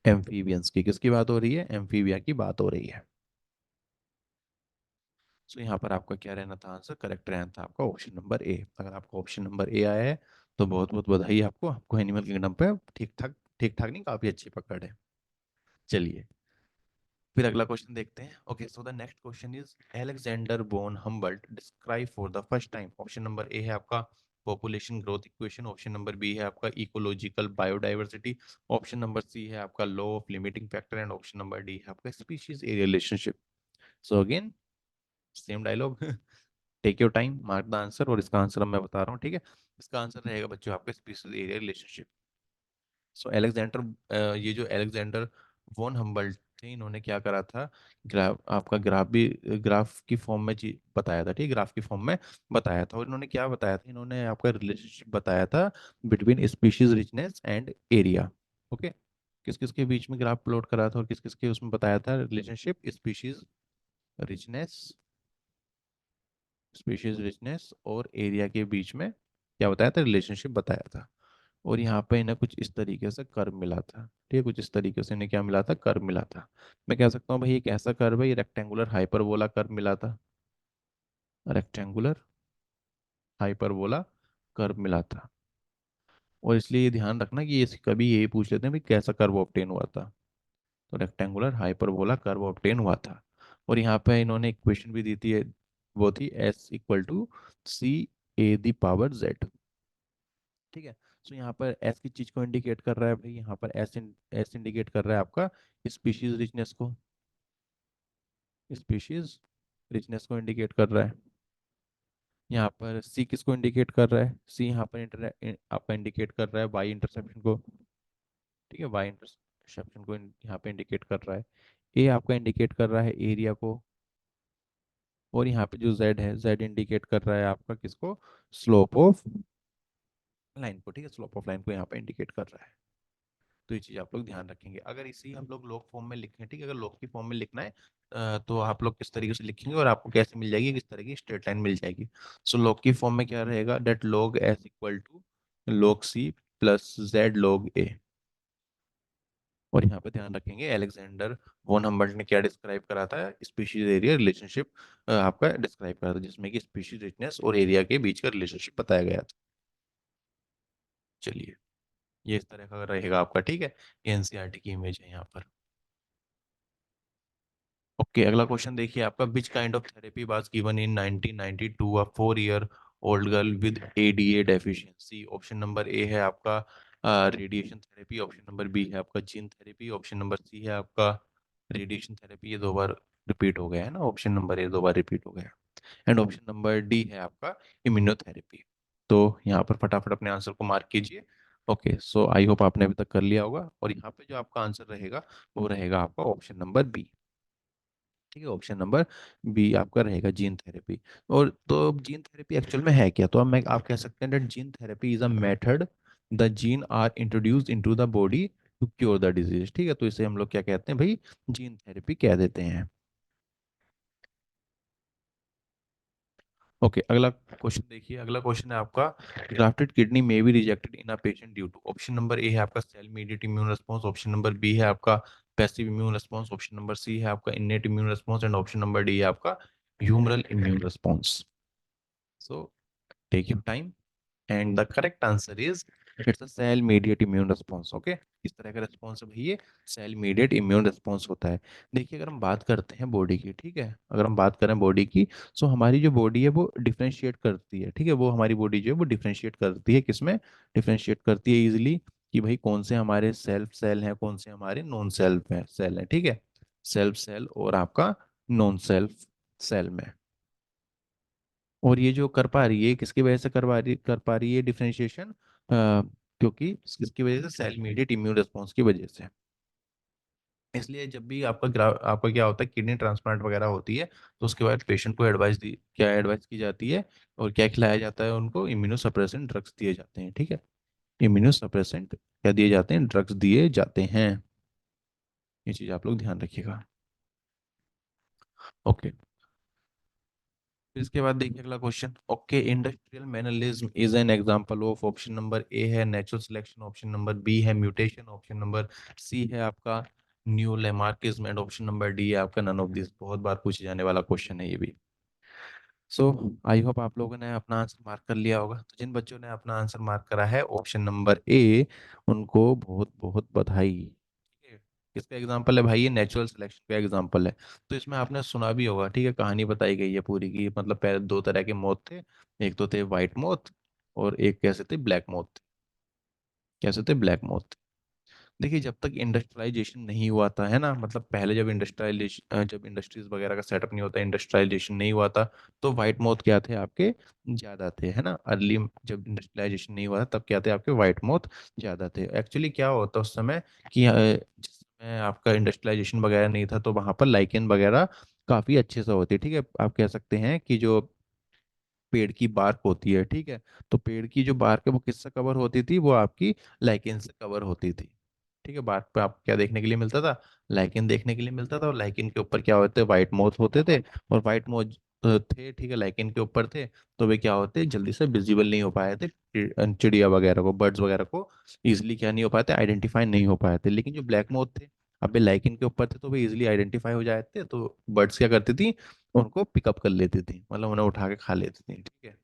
एम्फीबियंस की। किसकी बात हो रही है? एम्फीबिया की बात हो रही है। सो यहाँ पर आपका क्या रहना था? आंसर करेक्ट रहना था आपका ऑप्शन नंबर ए। अगर आपका ऑप्शन नंबर ए आया है तो बहुत बहुत बधाई आपको, आपको एनिमल किंगडम पे ठीक ठाक नहीं, काफी अच्छी पकड़ है। चलिए फिर अगला क्वेश्चन देखते हैं। Okay, so the next question is Alexander von Humboldt describe for the first time. Option number A है आपका population growth equation, option number B है आपका ecological biodiversity, option number C है आपका law of limiting factor and option number D है आपका species area relationship. So again same dialogue take your time, mark the answer, और इसका answer अब मैं बता रहा हूँ, ठीक है। इसका आंसर रहेगा बच्चों आपका स्पीशीज एरिया रिलेशनशिप। सो अलेक्जेंडर, ये जो अलेक्जेंडर वॉन हम्बल्ट थे, इन्होंने क्या करा था? ग्राफ, आपका ग्राफ भी ग्राफ की फॉर्म में बताया था, ठीक, ग्राफ की फॉर्म में बताया था। और इन्होंने क्या बताया था? इन्होंने आपका रिलेशनशिप बताया था between species richness and area. Okay, किस किस के बीच में ग्राफ प्लॉट करा था और किस किस के उसमें बताया था रिलेशनशिप? रिचनेस स्पीशीज रिचनेस और एरिया के बीच में क्या बताया था? रिलेशनशिप बताया था। और यहाँ पे इन्हें कुछ इस तरीके से कर्व मिला था, ठीक है, कुछ इस तरीके से इन्हें क्या मिला था? कर्व मिला था। मैं कह सकता हूँ भाई एक ऐसा कर्व है, ये रेक्टेंगुलर हाइपरबोला कर्व मिला था, रेक्टेंगुलर हाइपरबोला कर्व मिला था। और इसलिए ये ध्यान रखना कि ये कभी यही पूछ लेते हैं भाई कैसा कर्व ऑब्टेन हुआ था, तो रेक्टेंगुलर हाइपरबोला कर्व ऑब्टेन हुआ था। और यहाँ पे इन्होंने इक्वेशन भी दी थी, वो थी S equal to C A the power Z, ठीक है। सो यहाँ पर एस की चीज को इंडिकेट कर रहा है भाई, यहाँ पर एस इंडिकेट कर रहा है आपका स्पीशीज रिचनेस को, स्पीशीज रिचनेस को इंडिकेट कर रहा है। यहाँ पर सी किसको इंडिकेट कर रहा है? सी यहाँ पर आपका इंडिकेट कर रहा है वाई इंटरसेप्शन को, ठीक है, वाई इंटरसेप्शन को यहाँ पे इंडिकेट कर रहा है। ए आपका इंडिकेट कर रहा है एरिया को, और यहाँ पे जो जेड है, जेड इंडिकेट कर रहा है आपका किसको? स्लोप ऑफ लाइन को, ठीक है, स्लोप ऑफ लाइन को यहाँ पे इंडिकेट कर रहा है। तो ये चीज आप लोग ध्यान रखेंगे। अगर इसी हम लोग लॉग फॉर्म में लिखें, ठीक है, अगर लॉग की फॉर्म में लिखना है तो आप लोग किस तरीके से लिखेंगे और आपको कैसे मिल जाएगी, किस तरह की स्ट्रेट लाइन मिल जाएगी? सो लॉग की फॉर्म में क्या रहेगा? That log S equal to log C plus Z log A. और यहाँ पे ध्यान रखेंगे अलेक्जेंडर वॉन हम्बल्ट ने क्या डिस्क्राइब करा था? स्पीशीज एरिया रिलेशनशिप आपका डिस्क्राइब करा था, जिसमें कि स्पीशीज रिचनेस और एरिया के बीच का रिलेशनशिप बताया गया था। चलिए, ये इस तरह का रहेगा आपका, ठीक है। ये एनसीईआरटी की इमेज है यहाँ पर। ओके, अगला क्वेश्चन देखिए आपका, which kind of therapy was given in 1992 a 4 year old girl with ADA deficiency? Option number A है आपका radiation therapy, option number B है आपका gene therapy, option number C है आपका रेडिएशन थेरेपी, ये दो बार रिपीट हो गया है ना, ऑप्शन नंबर ए दो बार रिपीट हो गया, एंड ऑप्शन नंबर डी है आपका इम्यूनोथेरेपी। तो यहाँ पर फटाफट अपने आंसर को मार्क कीजिए। ओके, सो आई होप आपने अभी तक कर लिया होगा, और यहाँ पे जो आपका आंसर रहेगा वो रहेगा आपका ऑप्शन नंबर बी, ठीक है, ऑप्शन नंबर बी आपका रहेगा जीन थेरेपी। और तो जीन थेरेपी एक्चुअल में है क्या? तो अब मैं आप कह सकते हैं that gene therapy is a method the gene are introduced into the body to cure the disease, ठीक है, तो इसे हम लोग क्या कहते हैं भाई? जीन थेरेपी कह देते हैं। ओके, अगला क्वेश्चन देखिए। अगला क्वेश्चन है आपका, grafted kidney may be rejected in a patient due to. Option number A है आपका cell mediate immune response, option number B है आपका passive immune response, option number C है आपका innate immune response, and option number D है आपका humoral immune response. So take your time, and the correct answer is it's a cell mediate immune response. Okay, इस तरह का response है भाई, ये सेल मीडिएट इम्यून रिस्पांस होता है। देखिए अगर हम बात करते हैं बॉडी की, ठीक है, अगर हम बात करें बॉडी की, सो हमारी जो बॉडी है वो डिफरेंशिएट करती है, ठीक है, वो हमारी बॉडी जो है वो डिफरेंशिएट करती है, किसमें डिफरेंशिएट करती है इजीली, कि भाई कौन से हमारे सेल्फ सेल हैं, कौन से हमारे नॉन सेल्फ हैं सेल हैं, ठीक है। सेल्फ सेल और आपका नॉन सेल्फ सेल में। और ये जो कर पा रही है किसकी वजह से कर पा रही है डिफरेंशिएशन, क्योंकि किसकी वजह से, सेल मीडिएट इम्यून रिस्पॉन्स की वजह से। इसलिए जब भी आपका क्या होता है, किडनी ट्रांसप्लांट वगैरह होती है, तो उसके बाद पेशेंट को एडवाइस की जाती है और क्या खिलाया जाता है, उनको इम्यूनो सप्रेसेंट ड्रग्स दिए जाते हैं, ठीक है। इम्यूनो सप्रेसेंट क्या दिए जाते हैं, ड्रग्स दिए जाते हैं। ये चीज़ आप लोग ध्यान रखिएगा। ओके, फिर इसके बाद देखिए अगला question. Okay, industrial melanism is an example of, option number A है natural selection, option number B है म्यूटेशन, ऑप्शन नंबर सी है आपका new Lamarckism, and option number D है आपका नन ऑफ दिस। बहुत बार पूछे जाने वाला क्वेश्चन है ये भी। सो आई होप आप लोगों ने अपना आंसर मार्क कर लिया होगा। तो जिन बच्चों ने अपना आंसर मार्क करा है ऑप्शन नंबर ए, उनको बहुत बहुत बधाई। ठीक है, किसका एग्जांपल है भाई, ये नेचुरल सिलेक्शन का एग्जांपल है। तो इसमें आपने सुना भी होगा, ठीक है, कहानी बताई गई है पूरी की, मतलब पहले दो तरह के मौत थे। एक तो थे वाइट मौत, और एक कैसे थे, ब्लैक मौत। कैसे थे, ब्लैक मौत। देखिए जब तक इंडस्ट्रियलाइजेशन नहीं हुआ था, है ना, मतलब पहले जब इंडस्ट्रीज वगैरह का सेटअप नहीं होता, इंडस्ट्रियलाइजेशन नहीं हुआ था, तो वाइट माउथ क्या थे आपके, ज्यादा थे, है ना। अर्ली जब इंडस्ट्रियलाइजेशन नहीं हुआ था तब क्या थे आपके, वाइट माउथ ज्यादा थे। एक्चुअली क्या होता उस समय कि जिस समय आपका इंडस्ट्रियलाइजेशन वगैरह नहीं था, तो वहां पर लाइकेन वगैरह काफी अच्छे से होती है, ठीक है। आप कह सकते हैं कि जो पेड़ की बार्क होती है, ठीक है, तो पेड़ की जो बार्क है वो किससे कवर होती थी, वो आपकी लाइकेन से कवर होती थी। ठीक है, बार्क पे आप क्या देखने के लिए मिलता था, लाइकेन देखने के लिए मिलता था, और लाइकेन के ऊपर क्या होते, वाइट मोथ होते थे। और वाइट मोथ थे, ठीक है, लाइकेन के ऊपर थे, तो वे क्या होते, जल्दी से विजिबल नहीं हो पाए थे चिड़िया वगैरह को, बर्ड्स वगैरह को इजिली क्या नहीं हो पाए थे, आइडेंटिफाई नहीं हो पाए थे। लेकिन जो ब्लैक मोथ थे, अब लाइकेन के ऊपर थे, तो वे इजिली आइडेंटिफाई हो जाते थे, तो बर्ड्स क्या करती थी, उनको पिकअप कर लेती थी, मतलब उन्हें उठा के खा लेती थी, ठीक है।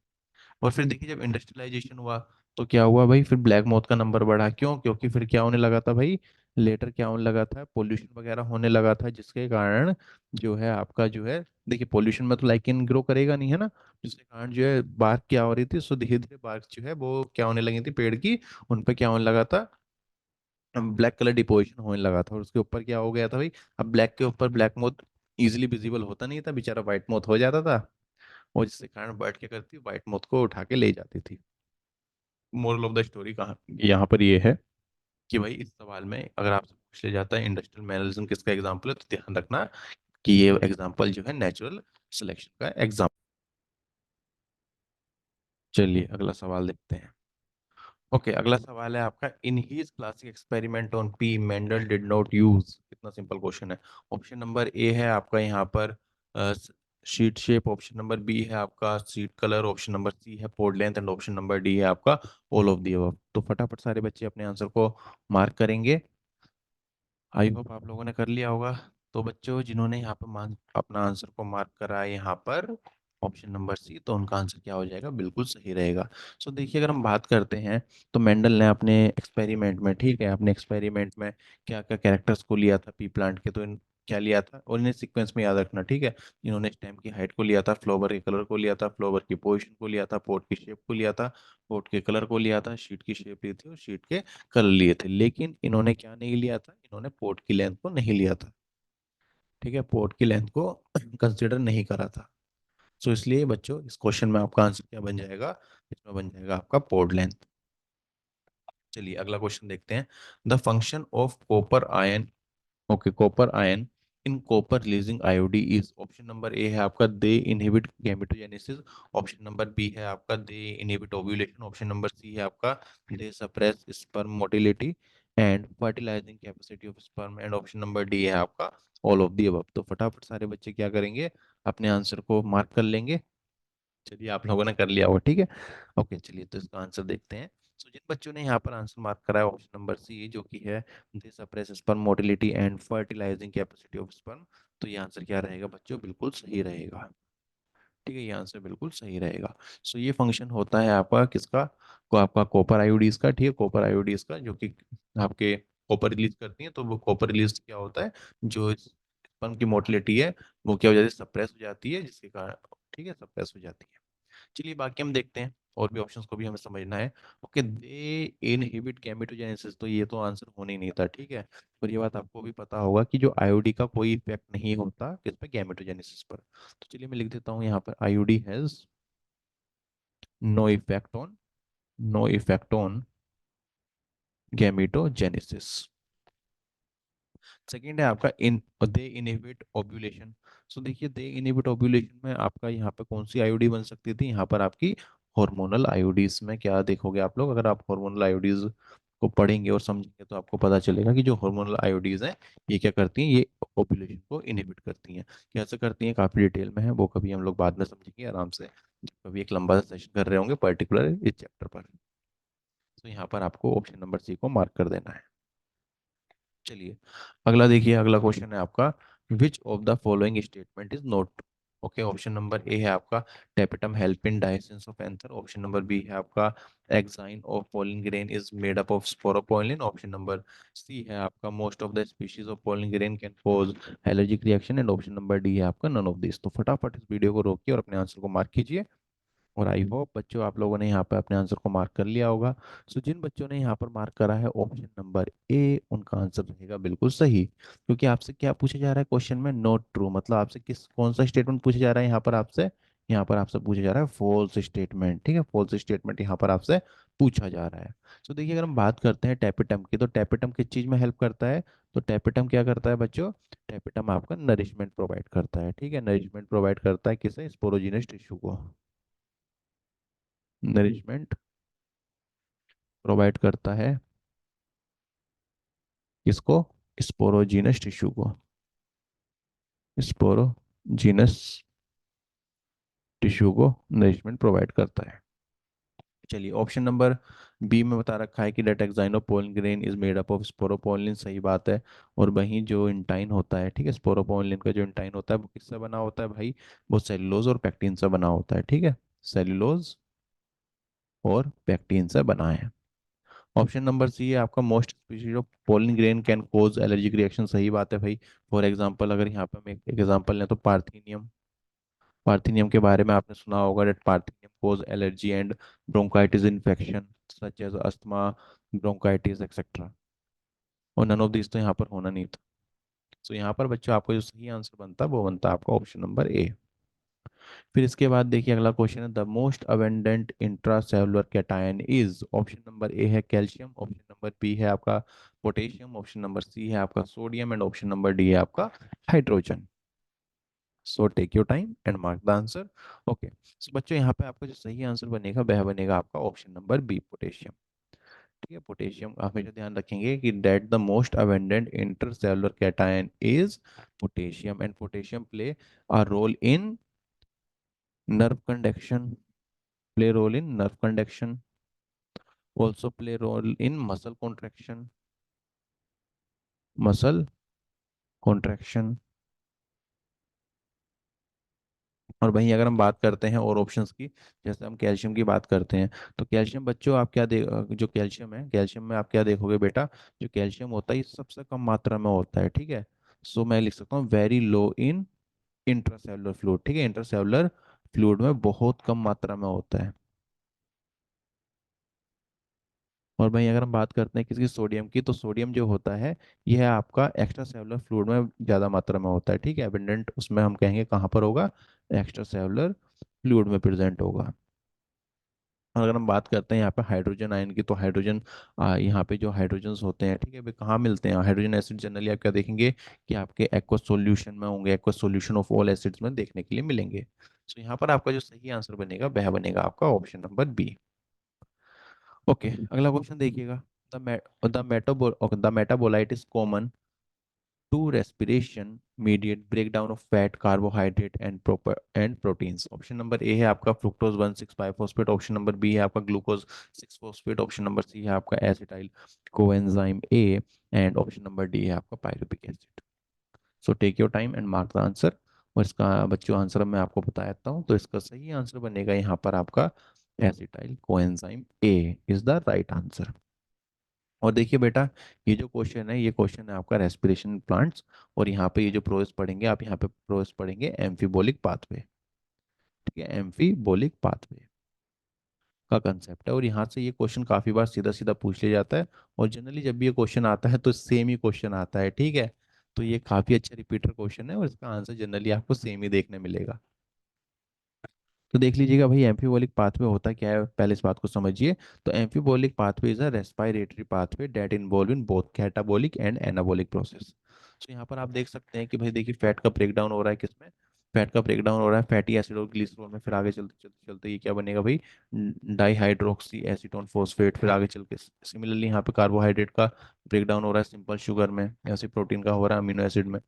और फिर देखिए जब इंडस्ट्रियलाइजेशन हुआ, तो क्या हुआ भाई, फिर ब्लैक मौत का नंबर बढ़ा। क्यों, क्योंकि फिर क्या होने लगा था भाई, लेटर क्या होने लगा था, पोल्यूशन वगैरह होने लगा था, जिसके कारण जो है आपका जो है, देखिए पोल्यूशन में तो लाइकेन ग्रो करेगा नहीं, है ना। जिसके कारण जो है बार्क क्या हो रही थी, सो धीरे धीरे बार्क जो है वो क्या होने लगी थी पेड़ की, उन पे क्या होने लगा था, ब्लैक कलर डिपोजिशन होने लगा था। और उसके ऊपर क्या हो गया था भाई, अब ब्लैक के ऊपर ब्लैक मोथ इजिली विजिबल होता नहीं था, बेचारा व्हाइट मोथ हो जाता था। और जिसके कारण बर्ड क्या करती, व्हाइट मोथ को उठा के ले जाती थी। मोरल ऑफ द स्टोरी कहाँ यहाँ पर ये है कि भाई इस सवाल में अगर आपसे पूछ लिया जाता है इंडस्ट्रियल मैनरिज्म किसका एग्जाम्पल है, तो ध्यान रखना कि ये एग्जाम्पल जो है नेचुरल सिलेक्शन का एग्जाम्पल। चलिए अगला सवाल देखते हैं। ओके, अगला सवाल है आपका, in his classic experiment on pea Mendel did not use, कितना सिंपल क्वेश्चन है। ऑप्शन नंबर ए है आपका यहाँ पर seed shape, option number B है आपका seed colour, option number C है pod length, and option number D है आपका ऑल ऑफ दी अबव। तो फटाफट सारे बच्चे अपने आंसर को मार्क करेंगे। आई होप आप लोगों ने कर लिया होगा। तो बच्चों जिन्होंने यहाँ पर अपना आंसर को मार्क करा है यहाँ पर ऑप्शन नंबर सी, तो उनका आंसर क्या हो जाएगा, बिल्कुल सही रहेगा। सो देखिए अगर हम बात करते हैं, तो मेंडल ने अपने एक्सपेरिमेंट में, ठीक है, अपने एक्सपेरिमेंट में क्या क्या कैरेक्टर्स को लिया था पी प्लांट के, तो इन क्या लिया था, और इन्हें सीक्वेंस में याद रखना, ठीक है। इन्होंने स्टेम की हाइट को लिया था, फ्लावर के कलर को लिया था, फ्लावर की पोजीशन को लिया था, पोट की शेप को लिया था, पोट के कलर को लिया था, शीट की शेप ली थी, और शीट के कर लिए थे। लेकिन इन्होंने क्या नहीं लिया था, इन्होंने पोर्ट की लेंथ को नहीं लिया था, ठीक है, पोर्ट की लेंथ को कंसिडर नहीं करा था। सो इसलिए बच्चों इस क्वेश्चन में आपका आंसर क्या बन जाएगा, इसमें बन जाएगा आपका पोर्ट लेंथ। चलिए अगला क्वेश्चन देखते हैं। The function of copper ion, okay, copper ion in copper releasing IUD is, option number A है आपका they inhibit gametogenesis, option number B है आपका they inhibit ovulation, option number C है आपका they suppress sperm motility and fertilising capacity of sperm, and option number D है आपका all of the above. तो फटाफट सारे बच्चे क्या करेंगे, अपने आंसर को मार्क कर लेंगे। चलिए आप लोगों ने कर लिया होगा, ठीक है। ओके चलिए तो इसका आंसर देखते हैं। तो जिन बच्चों ने यहाँ पर आंसर मार्क करा है ऑप्शन नंबर सी, जो कि है they suppress sperm motility and fertilising capacity of sperm, तो ये आंसर क्या रहेगा बच्चों, बिल्कुल सही रहेगा। ठीक है, ये आंसर बिल्कुल सही रहेगा। सो ये फंक्शन होता है आपका किसका, को आपका कॉपर आयोडीज का, ठीक है, कॉपर आयोडीज का, जो कि आपके कॉपर रिलीज करती है। तो वो कॉपर रिलीज क्या होता है, जो स्पर्म की मोटिलिटी है वो क्या हो जाती है, सप्रेस हो जाती है, जिसके कारण, ठीक है, सप्रेस हो जाती है। चलिए बाकी हम देखते हैं, और भी ऑप्शंस को भी हमें समझना है। ओके, दे इनहिबिट गैमेटोजेनेसिस, तो ये तो आंसर होने ही नहीं था, ठीक है। और ये बात आपको भी पता होगा कि जो आईओडी का कोई इफेक्ट नहीं होता किस पे, गैमेटोजेनेसिस पर। तो चलिए मैं लिख देता हूँ यहाँ पर, IOD has no effect on, no effect on gametogenesis. Second है आपका इन दे इनहिबिट ओव्यूलेशन। सो देखिए, दे इनहिबिट ओव्यूलेशन में आपका यहाँ पे कौन सी आईओडी बन सकती थी, यहाँ पर आपकी हार्मोनल आईओडीज में क्या देखोगे आप लोग, अगर आप हार्मोनल आईओडीज को पढ़ेंगे और समझेंगे तो आपको पता चलेगा कि जो हार्मोनल आईओडीज हैं ये क्या करती हैं, ये ओव्यूलेशन को इनहिबिट करती हैं। कैसे करती हैं काफी डिटेल में है, वो कभी हम लोग बाद में समझेंगे आराम से, जब कभी एक लंबा सा सेशन कर रहे होंगे पर्टिकुलर इस चैप्टर पर। तो यहाँ पर आपको ऑप्शन नंबर सी को मार्क कर देना है। चलिए अगला देखिए, अगला क्वेश्चन है आपका, which of the following statement is not. Okay, option number A है आपका tapetum help in dehiscence of anther. Option number B है आपका exine of pollen grain is made up of sporopollenin. Option number C है आपका most of the species of pollen grain can cause allergic reaction. And option number D है आपका none of this. तो फटाफट इस video को रोकिए और अपने आंसर को मार्क कीजिए। और आई होप बच्चों आप लोगों ने यहाँ पे अपने आंसर को मार्क कर लिया होगा। सो जिन बच्चों ने यहाँ पर मार्क करा है ऑप्शन नंबर ए, उनका आंसर रहेगा बिल्कुल सही, क्योंकि आपसे क्या पूछा जा रहा है क्वेश्चन में, नॉट ट्रू, मतलब आपसे किस कौन सा स्टेटमेंट पूछा जा रहा है यहाँ पर आपसे, यहाँ पर आपसे पूछा जा रहा है फॉल्स स्टेटमेंट, ठीक है, फॉल्स स्टेटमेंट यहाँ पर आपसे पूछा जा रहा है। सो देखिए, अगर हम बात करते हैं टेपिटम की, तो टेपिटम किस चीज में हेल्प करता है, तो टेपिटम क्या करता है बच्चों, टेपिटम आपका नरिशमेंट प्रोवाइड करता है, ठीक है, नरिशमेंट प्रोवाइड करता है किसे, स्पोरोजिनस टिश्यू को, नरिशमेंट प्रोवाइड करता है किसको, स्पोरोजीनस टिश्यू को, स्पोरोजीनस टिश्यू को नरिशमेंट प्रोवाइड करता है। चलिए ऑप्शन नंबर बी में बता रखा है कि that exine of pollen grain is made up of sporopollenin, सही बात है। और वहीं जो इंटाइन होता है, ठीक है, स्पोरोपोलिन का जो इंटाइन होता है वो किससे बना होता है भाई, वो सेलुलोज और पैक्टीन से बना होता है, ठीक है, सेलुलोज और पैक्टीन से बना है। ऑप्शन नंबर सी है आपका most species of pollen grain can cause allergic reaction, सही बात है भाई। फॉर एग्जांपल अगर यहाँ पे हम एक एग्जांपल लें तो पार्थिनियम, पार्थिनियम के बारे में आपने सुना होगा, that parthenium cause allergy and bronchitis infection such as asthma, bronchitis etcetera. और नन ऑफ दिस तो यहाँ पर होना नहीं था। तो यहाँ पर बच्चों आपको जो सही आंसर बनता है वो बनता है आपका ऑप्शन नंबर ए। फिर इसके बाद देखिए अगला क्वेश्चन है, the most abundant intracellular cation is. Option number A है कैल्शियम, ऑप्शन नंबर बी है आपका पोटेशियम, ऑप्शन नंबर सी है आपका sodium, and option number D है आपका hydrogen. So take your time and mark the answer. Okay, so बच्चों यहाँ पे आपका जो सही आंसर बनेगा वह बनेगा आपका ऑप्शन नंबर बी, पोटेशियम। ठीक है, पोटेशियम हमेशा ध्यान रखेंगे कि that the most abundant intercellular cation is potassium, and potassium play a role in nerve conduction, play role in nerve conduction, also play role in muscle contraction, muscle contraction। और वहीं अगर हम बात करते हैं और ऑप्शंस की, जैसे हम कैल्शियम की बात करते हैं, तो कैल्शियम बच्चों आप क्या दे जो कैल्शियम है, कैल्शियम में आप क्या देखोगे बेटा, जो कैल्शियम होता है ये सबसे कम मात्रा में होता है, ठीक है। सो मैं लिख सकता हूँ वेरी लो इन इंट्रासेलुलर फ्लूइड, ठीक है, इंट्रासेलुलर फ्लूइड में बहुत कम मात्रा में होता है। और भाई अगर हम बात करते हैं किसी सोडियम की, तो सोडियम जो होता है यह आपका एक्स्ट्रा सेलुलर फ्लूइड में ज़्यादा मात्रा में होता है, ठीक है, एबंडेंट उसमें हम कहेंगे कहाँ पर होगा, एक्स्ट्रा सेलुलर फ्लूइड में प्रेजेंट होगा। और अगर हम बात करते हैं यहाँ पे हाइड्रोजन आयन की, तो हाइड्रोजन यहाँ पे जो हाइड्रोजन्स होते हैं, ठीक है, वे कहाँ मिलते हैं, हाइड्रोजन एसिड जनरली आप क्या देखेंगे कि आपके एक्वस सॉल्यूशन में होंगे, aqueous solution of all acids में देखने के लिए मिलेंगे। तो यहाँ पर आपका जो सही आंसर बनेगा वह बनेगा आपका ऑप्शन नंबर बी। ओके, अगला क्वेश्चन देखिएगा, the metabolite is common to respiration mediate breakdown of fat, carbohydrate and proper and proteins। Option number A है आपका fructose 1,6 phosphate, option number B है आपका glucose 6 phosphate, option number C है आपका acetyl coenzyme A, and option number D है आपका pyruvic acid. So take your time and mark the answer. और इसका बच्चों आंसर मैं आपको बता देता हूँ, तो इसका सही आंसर बनेगा यहाँ पर आपका acetyl coenzyme A is the right answer. और देखिए बेटा, ये जो क्वेश्चन है ये क्वेश्चन है आपका रेस्पिरेशन प्लांट्स, और यहाँ पे ये जो प्रोसेस पढ़ेंगे आप, यहाँ पे प्रोसेस पढ़ेंगे एम्फिबोलिक पाथवे। ठीक है, एम्फीबोलिक पाथवे का कंसेप्ट है। और यहाँ से ये क्वेश्चन काफी बार सीधा सीधा पूछ लिया जाता है, और जनरली जब भी ये क्वेश्चन आता है तो सेम ही क्वेश्चन आता है, ठीक है। तो ये काफी अच्छा रिपीटर क्वेश्चन है, और इसका आंसर जनरली आपको सेम ही देखने मिलेगा। तो देख लीजिएगा भाई, एम्फीबोलिक पाथवे होता क्या है, पहले इस बात को समझिए। तो एम्फीबोलिक pathway is a respiratory pathway that involve in both catabolic and anabolic process. तो यहाँ पर आप देख सकते हैं कि भाई देखिए, फैट का ब्रेकडाउन हो रहा है किसमें, फैट का ब्रेकडाउन हो रहा है फैटी एसिड और ग्लिसरॉल में। फिर आगे चलते चलते चलते ये क्या बनेगा भाई, डाईहाइड्रोक्सी एसीटोन फोस्फेट। फिर आगे चल के सिमिलरली यहाँ पे कार्बोहाइड्रेट का ब्रेकडाउन हो रहा है सिंपल शुगर में, ऐसे प्रोटीन का हो रहा है अमीनो एसिड में।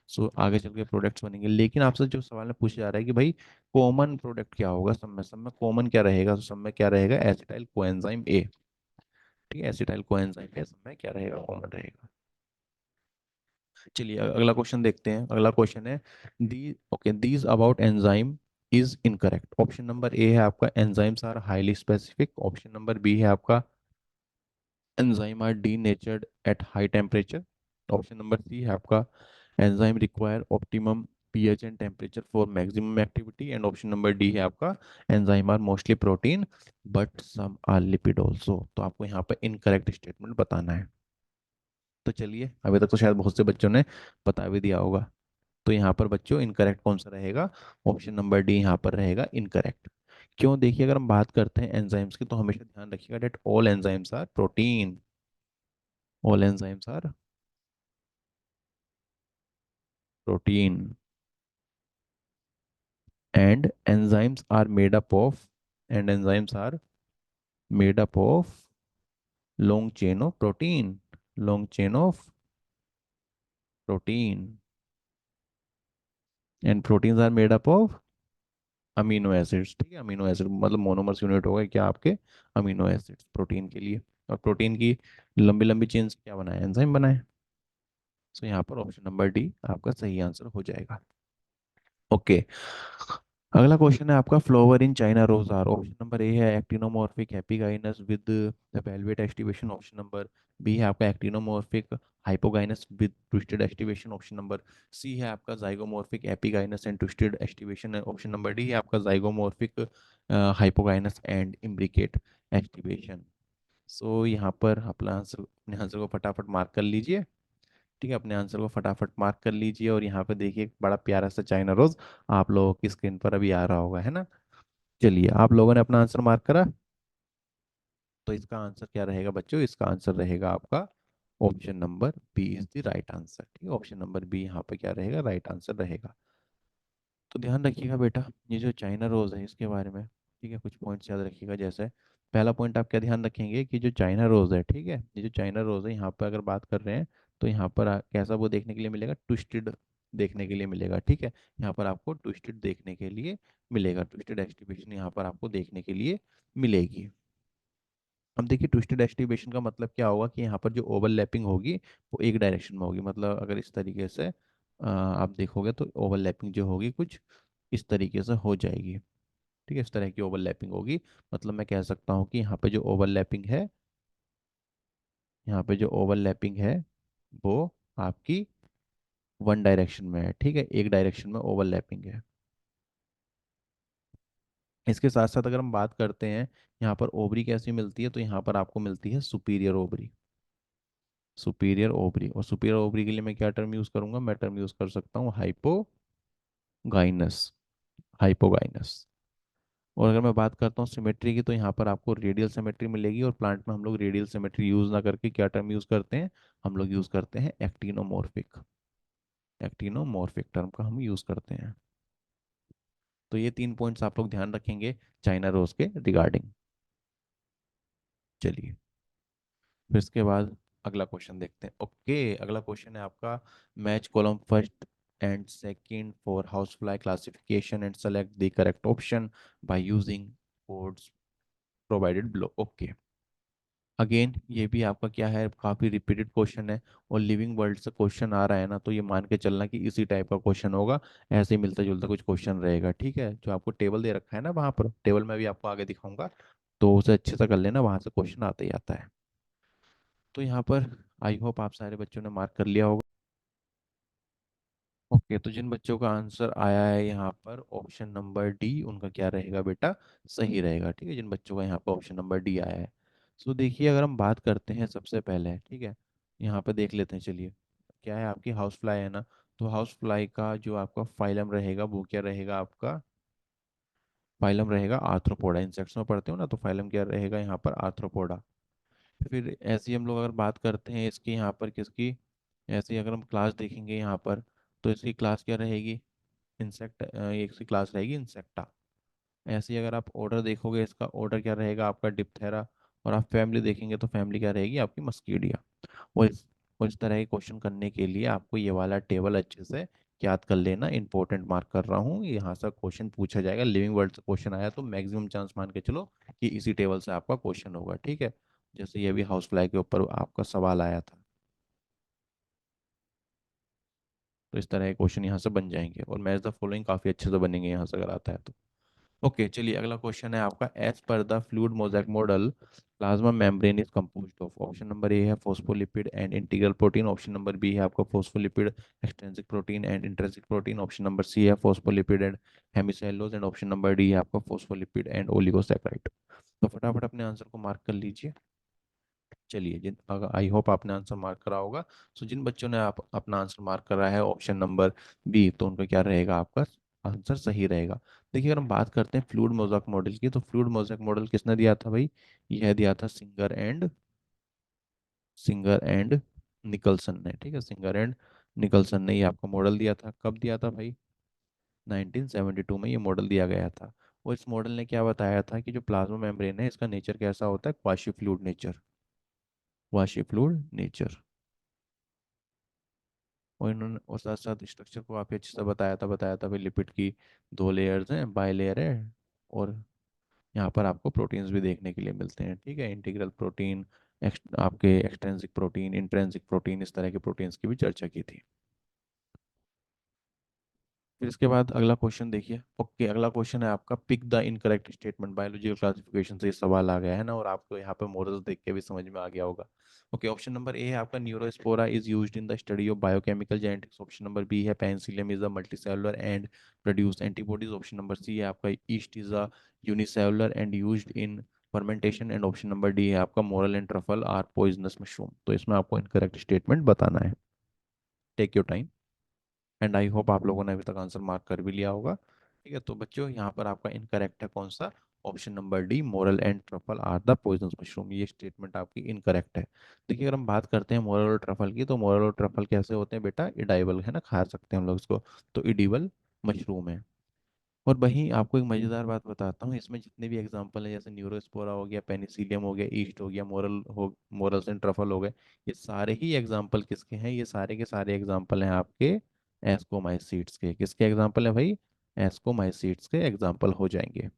सो आगे चल के प्रोडक्ट्स बनेंगे। लेकिन आपसे जो सवाल में पूछा जा रहा है कि भाई कॉमन प्रोडक्ट क्या होगा सब में कॉमन क्या रहेगा, तो सब में क्या रहेगा, एसिटाइल कोएंजाइम ए। ठीक है, एसिटाइल कोएंजाइम ए सब में क्या रहेगा, कॉमन रहेगा। चलिए अगला क्वेश्चन देखते हैं। अगला क्वेश्चन है the okay these about enzyme is incorrect. Option number A है आपका enzymes are highly specific. Option number B है आपका enzyme are denatured at high temperature. Option number C है आपका enzyme require optimum pH and temperature for maximum activity. And option number D है आपका enzyme are mostly protein but some are lipid also. तो आपको यहाँ पर incorrect statement बताना है। तो चलिए, अभी तक तो शायद बहुत से बच्चों ने बता भी दिया होगा। तो यहाँ पर बच्चों इनकरेक्ट कौन सा रहेगा, ऑप्शन नंबर डी यहाँ पर रहेगा इनकरेक्ट। क्यों, देखिए अगर हम बात करते हैं एंजाइम्स की तो हमेशा ध्यान रखिएगा that all enzymes are protein, all enzymes are protein and enzymes are made up of and enzymes are made up of long chain of protein, long chain of protein, and proteins are made up of amino acids. ठीक है, amino acid मतलब monomers unit होगा क्या आपके, amino acids protein के लिए। और protein की लंबी लंबी चेन से क्या बनाए, एंजाइम बनाए। सो यहाँ पर ऑप्शन नंबर डी आपका सही आंसर हो जाएगा। ओके, अगला क्वेश्चन है आपका flower in China rose are. Option number A है actinomorphic hypogynous with valvate aestivation. Option number B है आपका actinomorphic hypogynous with twisted aestivation. Option number C है आपका zygomorphic epigynous and twisted aestivation. Option number D है आपका zygomorphic hypogynous and imbricate aestivation. So यहाँ पर अपने आंसर को फटाफट मार्क कर लीजिए। ठीक है, अपने आंसर को फटाफट मार्क कर लीजिए। और यहाँ पे देखिए एक बड़ा प्यारा सा चाइना रोज आप लोगों की स्क्रीन पर अभी आ रहा होगा, है ना। चलिए, आप लोगों ने अपना आंसर मार्क करा। तो इसका आंसर क्या रहेगा बच्चों, इसका आंसर रहेगा आपका option number B is the right answer. ठीक है, ऑप्शन नंबर बी यहाँ पे क्या रहेगा, राइट आंसर रहेगा। तो ध्यान रखिएगा बेटा, ये जो चाइना रोज है इसके बारे में, ठीक है, कुछ पॉइंट्स याद रखिएगा। जैसे पहला पॉइंट आप क्या ध्यान रखेंगे कि जो चाइना रोज है, ठीक है, ये जो चाइना रोज है यहाँ पर अगर बात कर रहे हैं तो यहाँ पर कैसा वो देखने के लिए मिलेगा, ट्विस्टेड देखने के लिए मिलेगा। ठीक है, यहाँ पर आपको ट्विस्टेड देखने के लिए मिलेगा, ट्विस्टेड एक्सटिवेशन यहाँ पर आपको देखने के लिए मिलेगी। अब देखिए ट्विस्टेड एक्सटिवेशन का मतलब क्या होगा कि यहाँ पर जो ओवरलैपिंग होगी वो एक डायरेक्शन में होगी। मतलब अगर इस तरीके से आप देखोगे तो ओवरलैपिंग जो होगी कुछ इस तरीके से हो जाएगी। ठीक है, इस तरह की ओवरलैपिंग होगी। मतलब मैं कह सकता हूँ कि यहाँ पे जो ओवरलैपिंग है, यहाँ पे जो ओवरलैपिंग है वो आपकी वन डायरेक्शन में है। ठीक है, एक डायरेक्शन में ओवरलैपिंग है। इसके साथ साथ अगर हम बात करते हैं यहाँ पर ओवरी कैसी मिलती है, तो यहाँ पर आपको मिलती है सुपीरियर ओवरी, सुपीरियर ओवरी। और सुपीरियर ओवरी के लिए मैं क्या टर्म यूज करूंगा, मैं टर्म यूज कर सकता हूँ हाइपोगाइनस, हाइपोगाइनस। और अगर मैं बात करता हूँ सिमेट्री की, तो यहाँ पर आपको रेडियल सिमेट्री मिलेगी। और प्लांट में हम लोग रेडियल सिमेट्री यूज ना करके क्या टर्म यूज करते हैं, हम लोग यूज करते हैं एक्टिनोमॉर्फिक, एक्टिनोमॉर्फिक टर्म का हम यूज करते हैं। तो ये तीन पॉइंट्स आप लोग ध्यान रखेंगे चाइना रोज के रिगार्डिंग। चलिए, फिर इसके बाद अगला क्वेश्चन देखते हैं। ओके, अगला क्वेश्चन है आपका match column first and second for house fly classification and select the correct option by using codes provided below. Okay, again ये भी आपका क्या है, काफी रिपीटेड क्वेश्चन है। और लिविंग वर्ल्ड से क्वेश्चन आ रहा है ना, तो ये मान के चलना कि इसी टाइप का क्वेश्चन होगा। ऐसे ही मिलता जुलता कुछ क्वेश्चन रहेगा। ठीक है, जो आपको टेबल दे रखा है ना, वहाँ पर टेबल में भी आपको आगे दिखाऊंगा, तो उसे अच्छे से कर लेना, वहाँ से क्वेश्चन आते ही आता है। तो यहाँ पर आई होप आप सारे बच्चों ने मार्क कर लिया होगा। ओके, तो जिन बच्चों का आंसर आया है यहाँ पर ऑप्शन नंबर डी, उनका क्या रहेगा बेटा, सही रहेगा। ठीक है, जिन बच्चों का यहाँ पर ऑप्शन नंबर डी आया है। सो देखिए, अगर हम बात करते हैं सबसे पहले, ठीक है, यहाँ पे देख लेते हैं, चलिए। क्या है आपकी हाउस फ्लाई है ना, तो हाउस फ्लाई का जो आपका फाइलम रहेगा वो क्या रहेगा आपका, फाइलम रहेगा आर्थ्रोपोडा। इंसेक्ट्स में पढ़ते हो ना, तो फाइलम क्या रहेगा यहाँ पर, आर्थ्रोपोडा। फिर ऐसे ही हम लोग अगर बात करते हैं इसकी यहाँ पर किसकी, ऐसे ही अगर हम क्लास देखेंगे यहाँ पर, तो इसकी क्लास क्या रहेगी, इंसेक्ट, एक सी क्लास रहेगी इंसेक्टा। ऐसे ही अगर आप ऑर्डर देखोगे, इसका ऑर्डर क्या रहेगा आपका, डिप्थेरा। और आप फैमिली देखेंगे तो फैमिली क्या रहेगी आपकी, मस्कीडिया। और इस तरह के क्वेश्चन करने के लिए आपको ये वाला टेबल अच्छे से याद कर लेना, इंपॉर्टेंट मार्क कर रहा हूँ, यहाँ से क्वेश्चन पूछा जाएगा। लिविंग वर्ड से क्वेश्चन आया तो मैक्सिमम चांस मान के चलो कि इसी टेबल से आपका क्वेश्चन होगा। ठीक है, जैसे ये भी हाउस फ्लाई के ऊपर आपका सवाल आया था, तो इस तरह के क्वेश्चन यहाँ से बन जाएंगे, और मैच द फॉलोइंग काफ़ी अच्छे से बनेंगे यहाँ से अगर आता है तो। ओके, चलिए अगला क्वेश्चन है आपका, as per the fluid mosaic model plasma membrane is composed of. Option number A है phospholipid and integral protein, option number B है आपका phospholipid extrinsic protein and intrinsic protein, option number C है phospholipid and hemicellulose, and option number D है आपका phospholipid and oligosaccharide. तो फटाफट अपने answer को मार्क कर लीजिए। चलिए, जिन अगर आई होप आपने आंसर मार्क करा होगा। सो जिन बच्चों ने आप अपना आंसर मार्क करा है ऑप्शन नंबर बी, तो उनका क्या रहेगा, आपका आंसर सही रहेगा। देखिए, अगर हम बात करते हैं फ्लूइड मोज़ेक मॉडल की, तो फ्लूइड मोज़ेक मॉडल किसने दिया था भाई, यह दिया था सिंगर एंड निकलसन ने। ठीक है, सिंगर एंड निकलसन ने ये आपको मॉडल दिया था। कब दिया था भाई, 1972 में ये मॉडल दिया गया था। और इस मॉडल ने क्या बताया था कि जो प्लाज्मा मेम्ब्रेन है इसका नेचर कैसा होता है, quasi fluid nature, quasi fluid nature. और इन्होंने और साथ साथ स्ट्रक्चर को काफ़ी अच्छे से बताया था भाई, लिपिड की दो लेयर्स हैं, बाई लेयर है। और यहाँ पर आपको प्रोटीन्स भी देखने के लिए मिलते हैं। ठीक है, इंटीग्रल प्रोटीन, आपके एक्सट्रेंसिक प्रोटीन, इंट्रेंसिक प्रोटीन, इस तरह के प्रोटीन्स की भी चर्चा की थी। फिर इसके बाद अगला क्वेश्चन देखिए। ओके, अगला क्वेश्चन है आपका, pick the incorrect statement. Biological classification से ये सवाल आ गया है ना, और आपको यहाँ पे मॉडल्स देख के भी समझ में आ गया होगा। ओके, ऑप्शन नंबर ए है आपका, neurospora is used in the study of biochemical genetics, option number B है penicillium is a multicellular and produce antibodies, option number C है आपका, yeast is a unicellular and used in fermentation, and option number D है आपका, morel and truffle are poisonous mushroom. तो इसमें आपको incorrect statement बताना है। Take your time, and I hope आप लोगों ने अभी तक आंसर मार्क कर भी लिया होगा। ठीक है, तो बच्चों यहाँ पर आपका इनकरेक्ट है कौन सा, option number D, morel and truffle are the poisonous mushroom. ये स्टेटमेंट आपकी इनकरेक्ट है। देखिए, अगर हम बात करते हैं मोरल और ट्रफल की, तो मोरल और ट्रफल कैसे होते हैं बेटा, इडाइबल है ना, खा सकते हैं हम लोग इसको, तो इडिबल मशरूम है। और वहीं आपको एक मज़ेदार बात बताता हूँ, इसमें जितने भी एग्जाम्पल हैं, जैसे न्यूरोस्पोरा हो गया, पेनिसिलियम हो गया, ईस्ट हो गया, मोरल्स एंड ट्रफल हो गए, ये सारे ही एग्जाम्पल किसके हैं, ये सारे के सारे एग्जाम्पल हैं आपके एस्कोमाइसीट्स के। किसके एग्जाम्पल है भाई, एस्कोमाइसीट्स के एग्जाम्पल हो जाएंगे।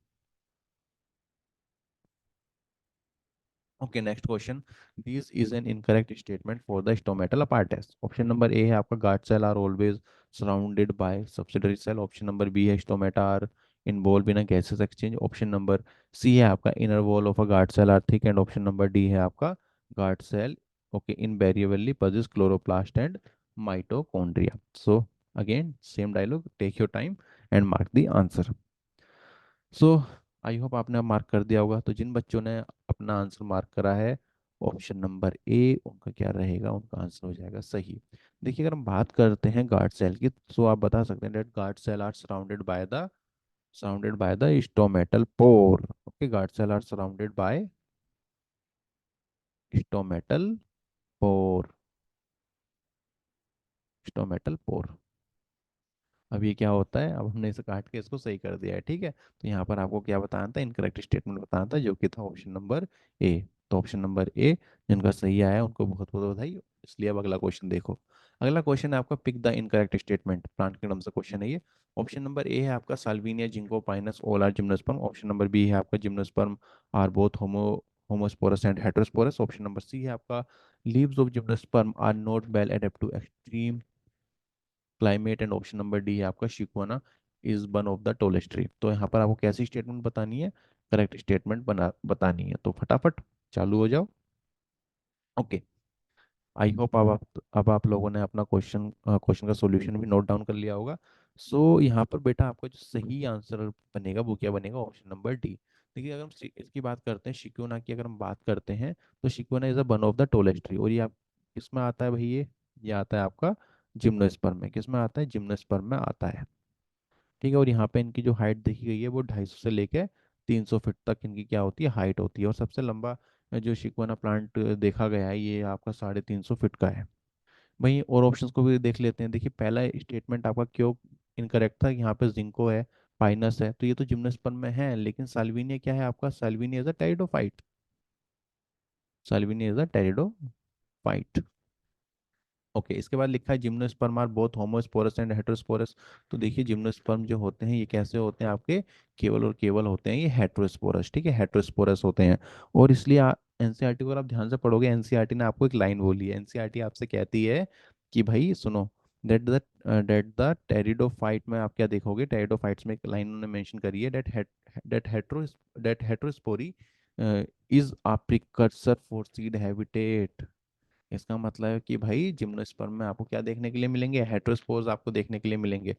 Okay, next question, this is an incorrect statement for the stomatal apparatus. Option number A है आपका, guard cell are always surrounded by subsidiary cell, option number B है, stomata are involve in a gases exchange, option number C है आपका, inner wall of a guard cell are thick, and option number D है आपका, guard cell okay invariably possess chloroplast and mitochondria. So again same dialogue, take your time and mark the answer. So I hope आपने अब mark कर दिया होगा। तो जिन बच्चों ने अपना आंसर मार्क करा है ऑप्शन नंबर ए, उनका क्या रहेगा, उनका आंसर हो जाएगा सही। देखिए, अगर हम बात करते हैं गार्ड सेल की, तो आप बता सकते हैं that guard cell are surrounded by the stomatal pore. Okay, guard cell are surrounded by stomatal pore, stomatal pore. अब ये क्या होता है, अब हमने इसे काट के इसको सही कर दिया है। ठीक है, तो यहाँ पर आपको क्या बताना था, इनकरेक्ट स्टेटमेंट बताना था, जो कि था ऑप्शन नंबर ए। तो ऑप्शन नंबर ए जिनका सही आया है उनको बहुत बहुत बधाई। इसलिए अब अगला क्वेश्चन देखो। अगला क्वेश्चन है आपका, pick the incorrect statement, plant kingdom से क्वेश्चन है ये। ऑप्शन नंबर ए है आपका, Salvinia ginkgo pinus all are gymnosperm, option number B है आपका, gymnosperm are both homosporous and heterosporous, option number C है आपका, leaves of gymnosperm are not well adapt to extreme climate, and option number D है आपका, sequoia is one of the tallest tree. तो यहाँ पर आपको कैसी स्टेटमेंट बतानी है, करेक्ट स्टेटमेंट बना बतानी है, तो फटाफट चालू हो जाओ। ओके, आई होप अब आप लोगों ने अपना क्वेश्चन का सॉल्यूशन भी नोट डाउन कर लिया होगा। सो यहाँ पर बेटा आपका जो सही आंसर बनेगा वो क्या बनेगा, ऑप्शन नंबर डी। देखिए अगर हम इसकी बात करते हैं, शिकोना की अगर हम बात करते हैं, तो sequoia is a one of the tallest tree. और ये आप किसमें आता है भाई, ये आता है आपका जिम्नोस्पर्म में। किसमें आता है, जिम्नोस्पर्म में आता है। ठीक है, और यहाँ पे इनकी जो हाइट देखी गई है वो 250 से लेके 300 फीट तक इनकी क्या होती है, हाइट होती है। और सबसे लंबा जो शिकोना प्लांट देखा गया है ये आपका 350 फीट का है। वहीं और ऑप्शंस को भी देख लेते हैं। देखिए पहला स्टेटमेंट आपका क्यों इनकरेक्ट था, यहाँ पे जिंको है, पाइनस है, तो ये तो जिम्नोस्पर्म में है, लेकिन साल्विनिया क्या है आपका, salvinia is a pteridophyte. Salvinia is a pteridophyte. Okay, इसके बाद लिखा है gymnosperm are both homosporous and heterosporous. तो देखिए जिम्नोस्पर्म जो होते हैं ये कैसे होते हैं आपके, केवल और केवल होते हैं ये हेटेरोस्पोरस। ठीक है, हेटेरोस्पोरस होते हैं। और इसलिए एनसीईआरटी को अगर आप ध्यान से पढ़ोगे, एनसीईआरटी ने आपको एक लाइन बोली है। एनसीईआरटी आपसे कहती है कि भाई सुनो, दैट द टेरिडोफाइट में आप क्या देखोगे, टेरिडोफाइट्स में एक लाइन उन्होंने मेंशन करी है, that heterospory is a precursor for seed habitat. इसका मतलब है कि भाई जिम्नोस्पर्म में आपको क्या देखने के लिए मिलेंगे, हेटेरोस्पोर्स आपको देखने के लिए मिलेंगे।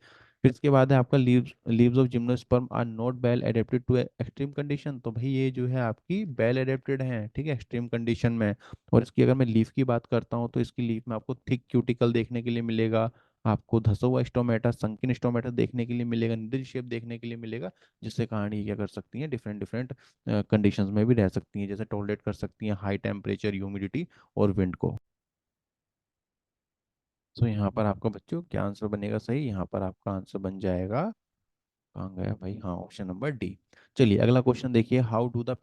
फिर इसके बाद है आपका leaves of gymnosperm are not well adapted to extreme condition. तो भाई ये जो है आपकी वेल एडेप्टेड है, ठीक है, एक्सट्रीम कंडीशन में। और इसकी अगर मैं लीफ की बात करता हूँ तो इसकी लीफ में आपको थिक क्यूटिकल देखने के लिए मिलेगा, आपको धसा हुआ स्टोमेटा, संकीर्ण स्टोमेटा देखने के लिए मिलेगा, निडल शेप देखने के लिए मिलेगा, जिससे कहानी क्या कर सकती है, डिफरेंट डिफरेंट कंडीशंस में भी रह सकती हैं, जैसे टॉलरेट कर सकती हैं हाई टेम्परेचर, ह्यूमिडिटी और विंड को। तो यहाँ पर आपका बच्चों क्या आंसर बनेगा सही, यहाँ पर आपका आंसर बन जाएगा, कहाँ गया भाई, हाँ ऑप्शन नंबर डी। चलिए अगला क्वेश्चन देखिए, how do the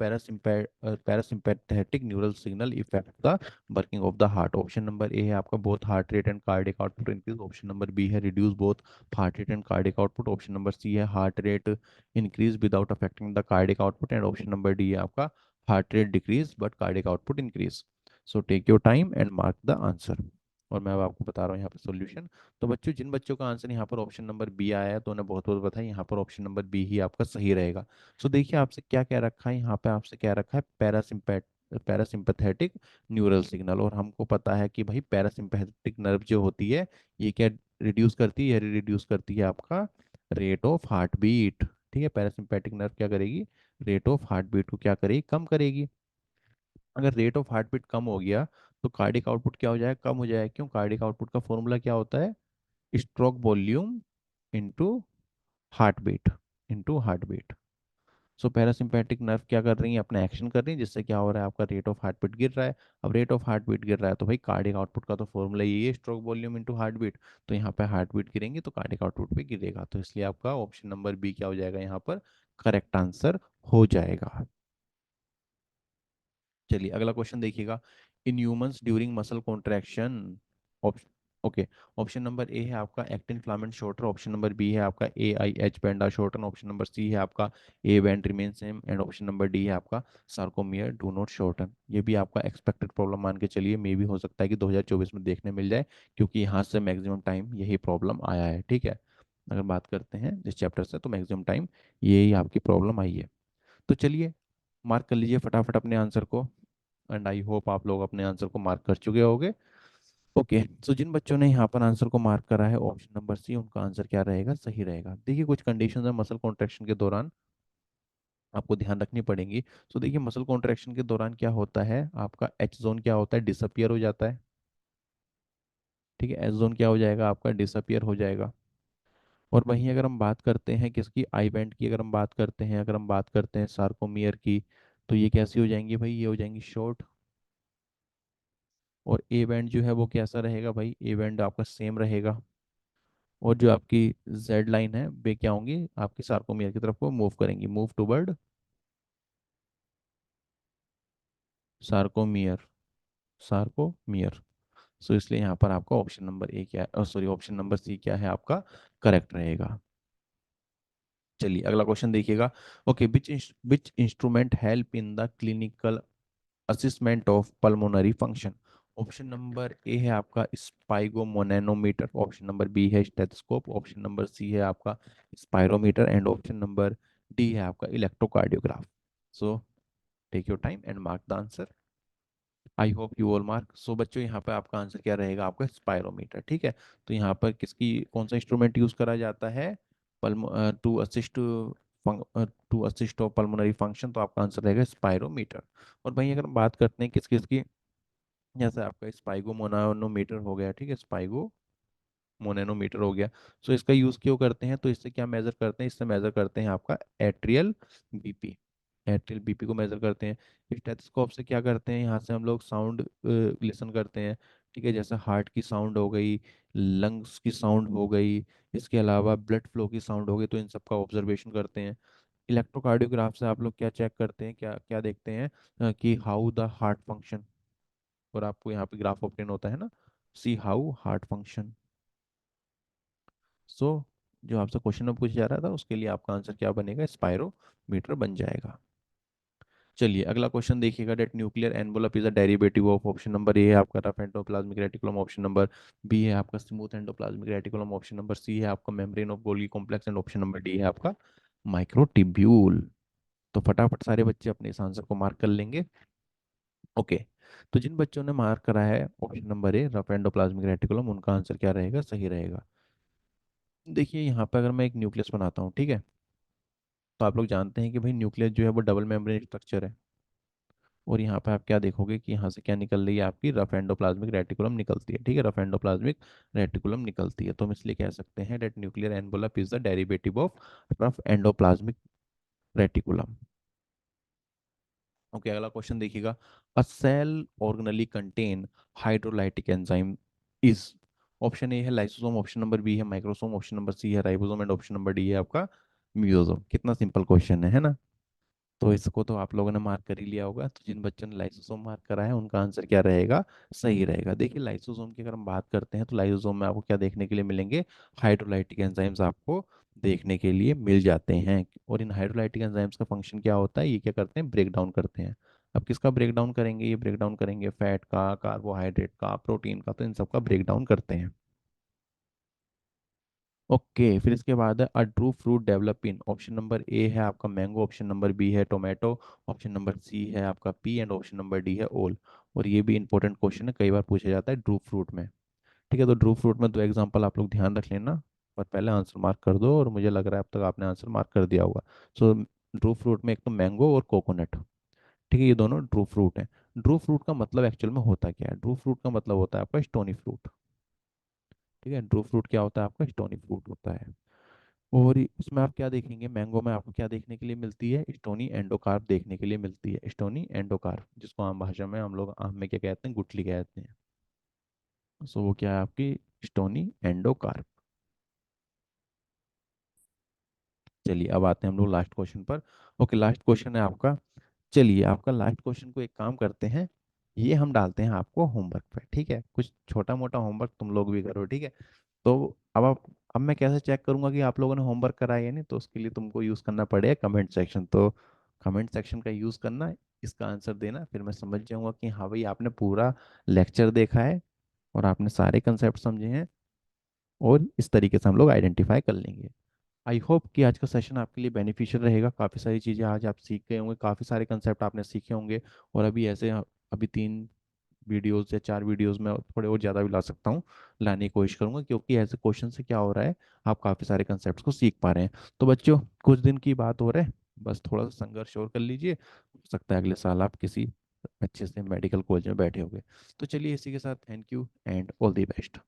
parasympathetic neural signal effect the working of the heart. Option number A है आपका both heart rate and cardiac output increase. Option number B है reduce both heart rate and cardiac output. Option number C है heart rate increase without affecting the cardiac output. And option number D है आपका heart rate decrease but cardiac output increase. So take your time and mark the answer. और मैं अब आपको बता रहा हूँ यहाँ पर सोल्यूशन। तो बच्चों जिन बच्चों का आंसर यहाँ पर ऑप्शन नंबर बी आया है तो उन्हें बहुत बहुत बधाई, यहाँ पर ऑप्शन नंबर बी ही आपका सही रहेगा। सो देखिए आपसे क्या कह रखा है, यहाँ पे आपसे क्या रखा है, पैरासिम्पैथेटिक न्यूरल सिग्नल। और हमको पता है कि भाई पैरासिम्पैथेटिक नर्व जो होती है ये क्या रिड्यूस करती है, ये रिड्यूस करती है आपका रेट ऑफ हार्ट बीट। ठीक है, पैरासिम्पैथिक नर्व क्या करेगी, रेट ऑफ हार्ट बीट को क्या करेगी, कम करेगी। अगर रेट ऑफ हार्ट बीट कम हो गया तो कार्डिक आउटपुट क्या हो जाएगा, कम हो जाएगा। क्यों, कार्डिक आउटपुट का फॉर्मूला क्या होता है, stroke volume into heart beat, into heart beat. So parasympathetic nerve क्या कर रही है, अपना एक्शन कर रही है, जिससे क्या हो रहा है, आपका रेट ऑफ हार्ट बीट गिर रहा है। अब रेट ऑफ हार्ट बीट गिर रहा है तो भाई कार्डिक आउटपुट का तो फॉर्मूला यही है, stroke volume into heart beat. तो यहाँ पे हार्ट बीट गिरेंगे तो कार्डिक आउटपुट भी गिरेगा। तो इसलिए आपका ऑप्शन नंबर बी क्या हो जाएगा, यहाँ पर करेक्ट आंसर हो जाएगा। चलिए अगला क्वेश्चन देखिएगा, in humans during muscle contraction. Okay, option number A है आपका actin filament shorter. Option number B है आपका A I H band are shorten. Option number C है आपका A band remain same. And option number D है आपका sarcomere do not shorten. ये भी आपका एक्सपेक्टेड प्रॉब्लम मान के चलिए, मे भी हो सकता है कि 2024 में देखने मिल जाए, क्योंकि यहाँ से मैक्सिमम टाइम यही प्रॉब्लम आया है। ठीक है, अगर बात करते हैं जिस चैप्टर से, तो मैक्सिमम टाइम यही आपकी प्रॉब्लम आई है। तो चलिए मार्क कर लीजिए फटाफट अपने आंसर को। एंड आई होप आप लोग अपने आंसर को मार्क कर चुके होंगे। ओके, सो जिन बच्चों ने यहाँ पर आंसर को मार्क करा है ऑप्शन नंबर सी, उनका आंसर क्या रहेगा, सही रहेगा। देखिए कुछ कंडीशंस है मसल कॉन्ट्रैक्शन के दौरान आपको ध्यान रखनी पड़ेंगी। सो देखिए मसल कॉन्ट्रैक्शन के दौरान क्या होता है, आपका एच जोन क्या होता है, डिसअपियर हो जाता है। ठीक है, एच जोन क्या हो जाएगा, आपका डिसअपियर हो जाएगा। और वहीं अगर हम बात करते हैं किसकी, आई बैंड की, अगर हम बात करते हैं, अगर हम बात करते हैं सार्कोमियर की, तो ये कैसी हो जाएंगी भाई, ये हो जाएंगी शॉर्ट। और ए बैंड जो है वो कैसा रहेगा भाई, ए बैंड आपका सेम रहेगा। और जो आपकी जेड लाइन है वे क्या होंगी, आपकी सार्कोमियर की तरफ को मूव करेंगी, मूव टुवर्ड सार्कोमियर, सार्कोमियर। सो इसलिए यहाँ पर आपका ऑप्शन नंबर ए क्या है, सॉरी ऑप्शन नंबर सी क्या है आपका करेक्ट रहेगा। चलिए अगला क्वेश्चन देखिएगा। Okay, which instrument help in the clinical assessment of pulmonary function. Option number A है आपका स्पाइगोमोनैनोमीटर। ऑप्शन नंबर बी है स्टेथोस्कोप। ऑप्शन नंबर सी है आपका spirometer. And option number D है आपका electrocardiograph. So take your time and mark the answer. I hope you all mark. So बच्चों यहाँ पर आपका आंसर क्या रहेगा, आपका स्पायरोमीटर। ठीक है, तो यहाँ पर किसकी कौन सा इंस्ट्रूमेंट यूज करा जाता है, पल्म to assist to assist of pulmonary function, तो आपका आंसर रहेगा स्पायरोमीटर। और भाई अगर हम बात करते हैं किस किस की, जैसे आपका स्पाइगो मोनानोमीटर हो गया, ठीक है, स्पाइगो मोनोमीटर हो गया। सो इसका यूज क्यों करते हैं, तो इससे क्या मेजर करते हैं, इससे मेजर करते हैं आपका एट्रियल बीपी। एट्रियल बीपी को मेजर करते हैं। स्टेथोस्कोप से क्या करते हैं, यहाँ से हम लोग साउंड लिसन करते हैं। ठीक है, जैसे हार्ट की साउंड हो गई, लंग्स की साउंड हो गई, इसके अलावा ब्लड फ्लो की साउंड हो गई, तो इन सब का ऑब्जर्वेशन करते हैं। इलेक्ट्रोकार्डियोग्राफ से आप लोग क्या चेक करते हैं, क्या क्या देखते हैं, कि हाउ द हार्ट फंक्शन। और आपको यहाँ पे ग्राफ ऑप्टेन होता है ना, सी हाउ हार्ट फंक्शन। सो जो आपसे क्वेश्चन में पूछा जा रहा था उसके लिए आपका आंसर क्या बनेगा, स्पायरोमीटर बन जाएगा। चलिए अगला क्वेश्चन देखिएगा, that nuclear envelope is a derivative of, option number A है आपका rough endoplasmic reticulum, option number B है आपका smooth endoplasmic reticulum, option number C है आपका membrane of Golgi complex, and option number D है आपका microtubule. तो फटाफट सारे बच्चे अपने इस आंसर को मार्क कर लेंगे। ओके, तो जिन बच्चों ने मार्क करा है ऑप्शन नंबर ए रफ एंडोप्लाज्मिक रेटिकुलम, उनका आंसर क्या रहेगा, सही रहेगा। देखिए यहाँ पे अगर मैं एक न्यूक्लियस बनाता हूँ, ठीक है, तो आप लोग जानते हैं कि भाई न्यूक्लियस जो है वो डबल मेम्ब्रेन स्ट्रक्चर है। और यहाँ पे आप क्या देखोगे कि यहाँ से क्या निकल रही है, आपकी रफ एंडोप्लाज्मिक रेटिकुलम निकलती है। ठीक है, रफ एंडोप्लाज्मिक रेटिकुलम निकलती है, तो हम इसलिए कह सकते हैं that nuclear envelope is the derivative of rough endoplasmic reticulum. Okay, अगला क्वेश्चन देखिएगा, a cell organelle contain hydrolytic enzyme is, option A है लाइसोसोम, ऑप्शन नंबर बी है माइक्रोसोम, ऑप्शन नंबर सी है ribosome, and option number D है आपका म्यूजोम। कितना simple question है ना। तो इसको तो आप लोगों ने मार्क कर ही लिया होगा। तो जिन बच्चों ने लाइसोसोम मार्क करा है उनका आंसर क्या रहेगा, सही रहेगा। देखिए लाइसोसोम की अगर हम बात करते हैं तो लाइसोसोम में आपको क्या देखने के लिए मिलेंगे, हाइड्रोलाइटिक एंजाइम्स आपको देखने के लिए मिल जाते हैं। और इन हाइड्रोलाइटिक एंजाइम्स का फंक्शन क्या होता है, ये क्या करते हैं, ब्रेक डाउन करते हैं। अब किसका ब्रेक डाउन करेंगे, ये ब्रेक डाउन करेंगे फैट का, कार्बोहाइड्रेट का, प्रोटीन का, तो इन सब का ब्रेक डाउन करते हैं। ओके, फिर इसके बाद है a true fruit develop in, option number A है आपका मैंगो, ऑप्शन नंबर बी है टोमेटो, ऑप्शन नंबर सी है आपका P, and option number D है ओल। और ये भी इंपॉर्टेंट क्वेश्चन है, कई बार पूछा जाता है ड्रू फ्रूट में। ठीक है, तो ड्रू फ्रूट में दो एग्जांपल आप लोग ध्यान रख लेना, और पहले आंसर मार्क कर दो, और मुझे लग रहा है अब तक आपने आंसर मार्क कर दिया होगा। सो ड्रू फ्रूट में एक तो मैंगो और कोकोनट। ठीक है, ये दोनों ड्रू फ्रूट हैं। ड्रू फ्रूट का मतलब एक्चुअल में होता क्या है, ड्रू फ्रूट का मतलब होता है आपका स्टोनी फ्रूट। ठीक है, ड्रू फ्रूट क्या होता है, आपका स्टोनी फ्रूट होता है। और इसमें आप क्या देखेंगे, मैंगो में आपको क्या देखने के लिए मिलती है, स्टोनी एंडोकार्प देखने के लिए मिलती है, स्टोनी एंडोकार्प, जिसको आम भाषा में हम लोग आम में क्या कहते हैं, गुठली कहते हैं। सो वो क्या है आपकी स्टोनी एंडोकार्प। चलिए अब आते हैं हम लोग लास्ट क्वेश्चन पर। ओके, लास्ट क्वेश्चन है आपका। चलिए आपका लास्ट क्वेश्चन को एक काम करते हैं, ये हम डालते हैं आपको होमवर्क पे। ठीक है, कुछ छोटा मोटा होमवर्क तुम लोग भी करो। ठीक है, तो अब मैं कैसे चेक करूंगा कि आप लोगों ने होमवर्क करा है या नहीं, तो उसके लिए तुमको यूज़ करना पड़ेगा कमेंट सेक्शन। तो कमेंट सेक्शन का यूज़ करना, इसका आंसर देना, फिर मैं समझ जाऊंगा कि हाँ भाई आपने पूरा लेक्चर देखा है और आपने सारे कंसेप्ट समझे हैं, और इस तरीके से हम लोग आइडेंटिफाई कर लेंगे। आई होप कि आज का सेशन आपके लिए बेनिफिशियल रहेगा। काफ़ी सारी चीज़ें आज आप सीख गए होंगे, काफ़ी सारे कंसेप्ट आपने सीखे होंगे। और अभी ऐसे अभी 3 वीडियोस या 4 वीडियोस में थोड़े और ज़्यादा भी ला सकता हूँ, लाने की कोशिश करूँगा, क्योंकि ऐसे क्वेश्चन से क्या हो रहा है, आप काफ़ी सारे कंसेप्ट को सीख पा रहे हैं। तो बच्चों, कुछ दिन की बात हो रहा है, बस थोड़ा सा संघर्ष और कर लीजिए, हो सकता है अगले साल आप किसी अच्छे से मेडिकल कॉलेज में बैठे होंगे। तो चलिए इसी के साथ thank you and all the best.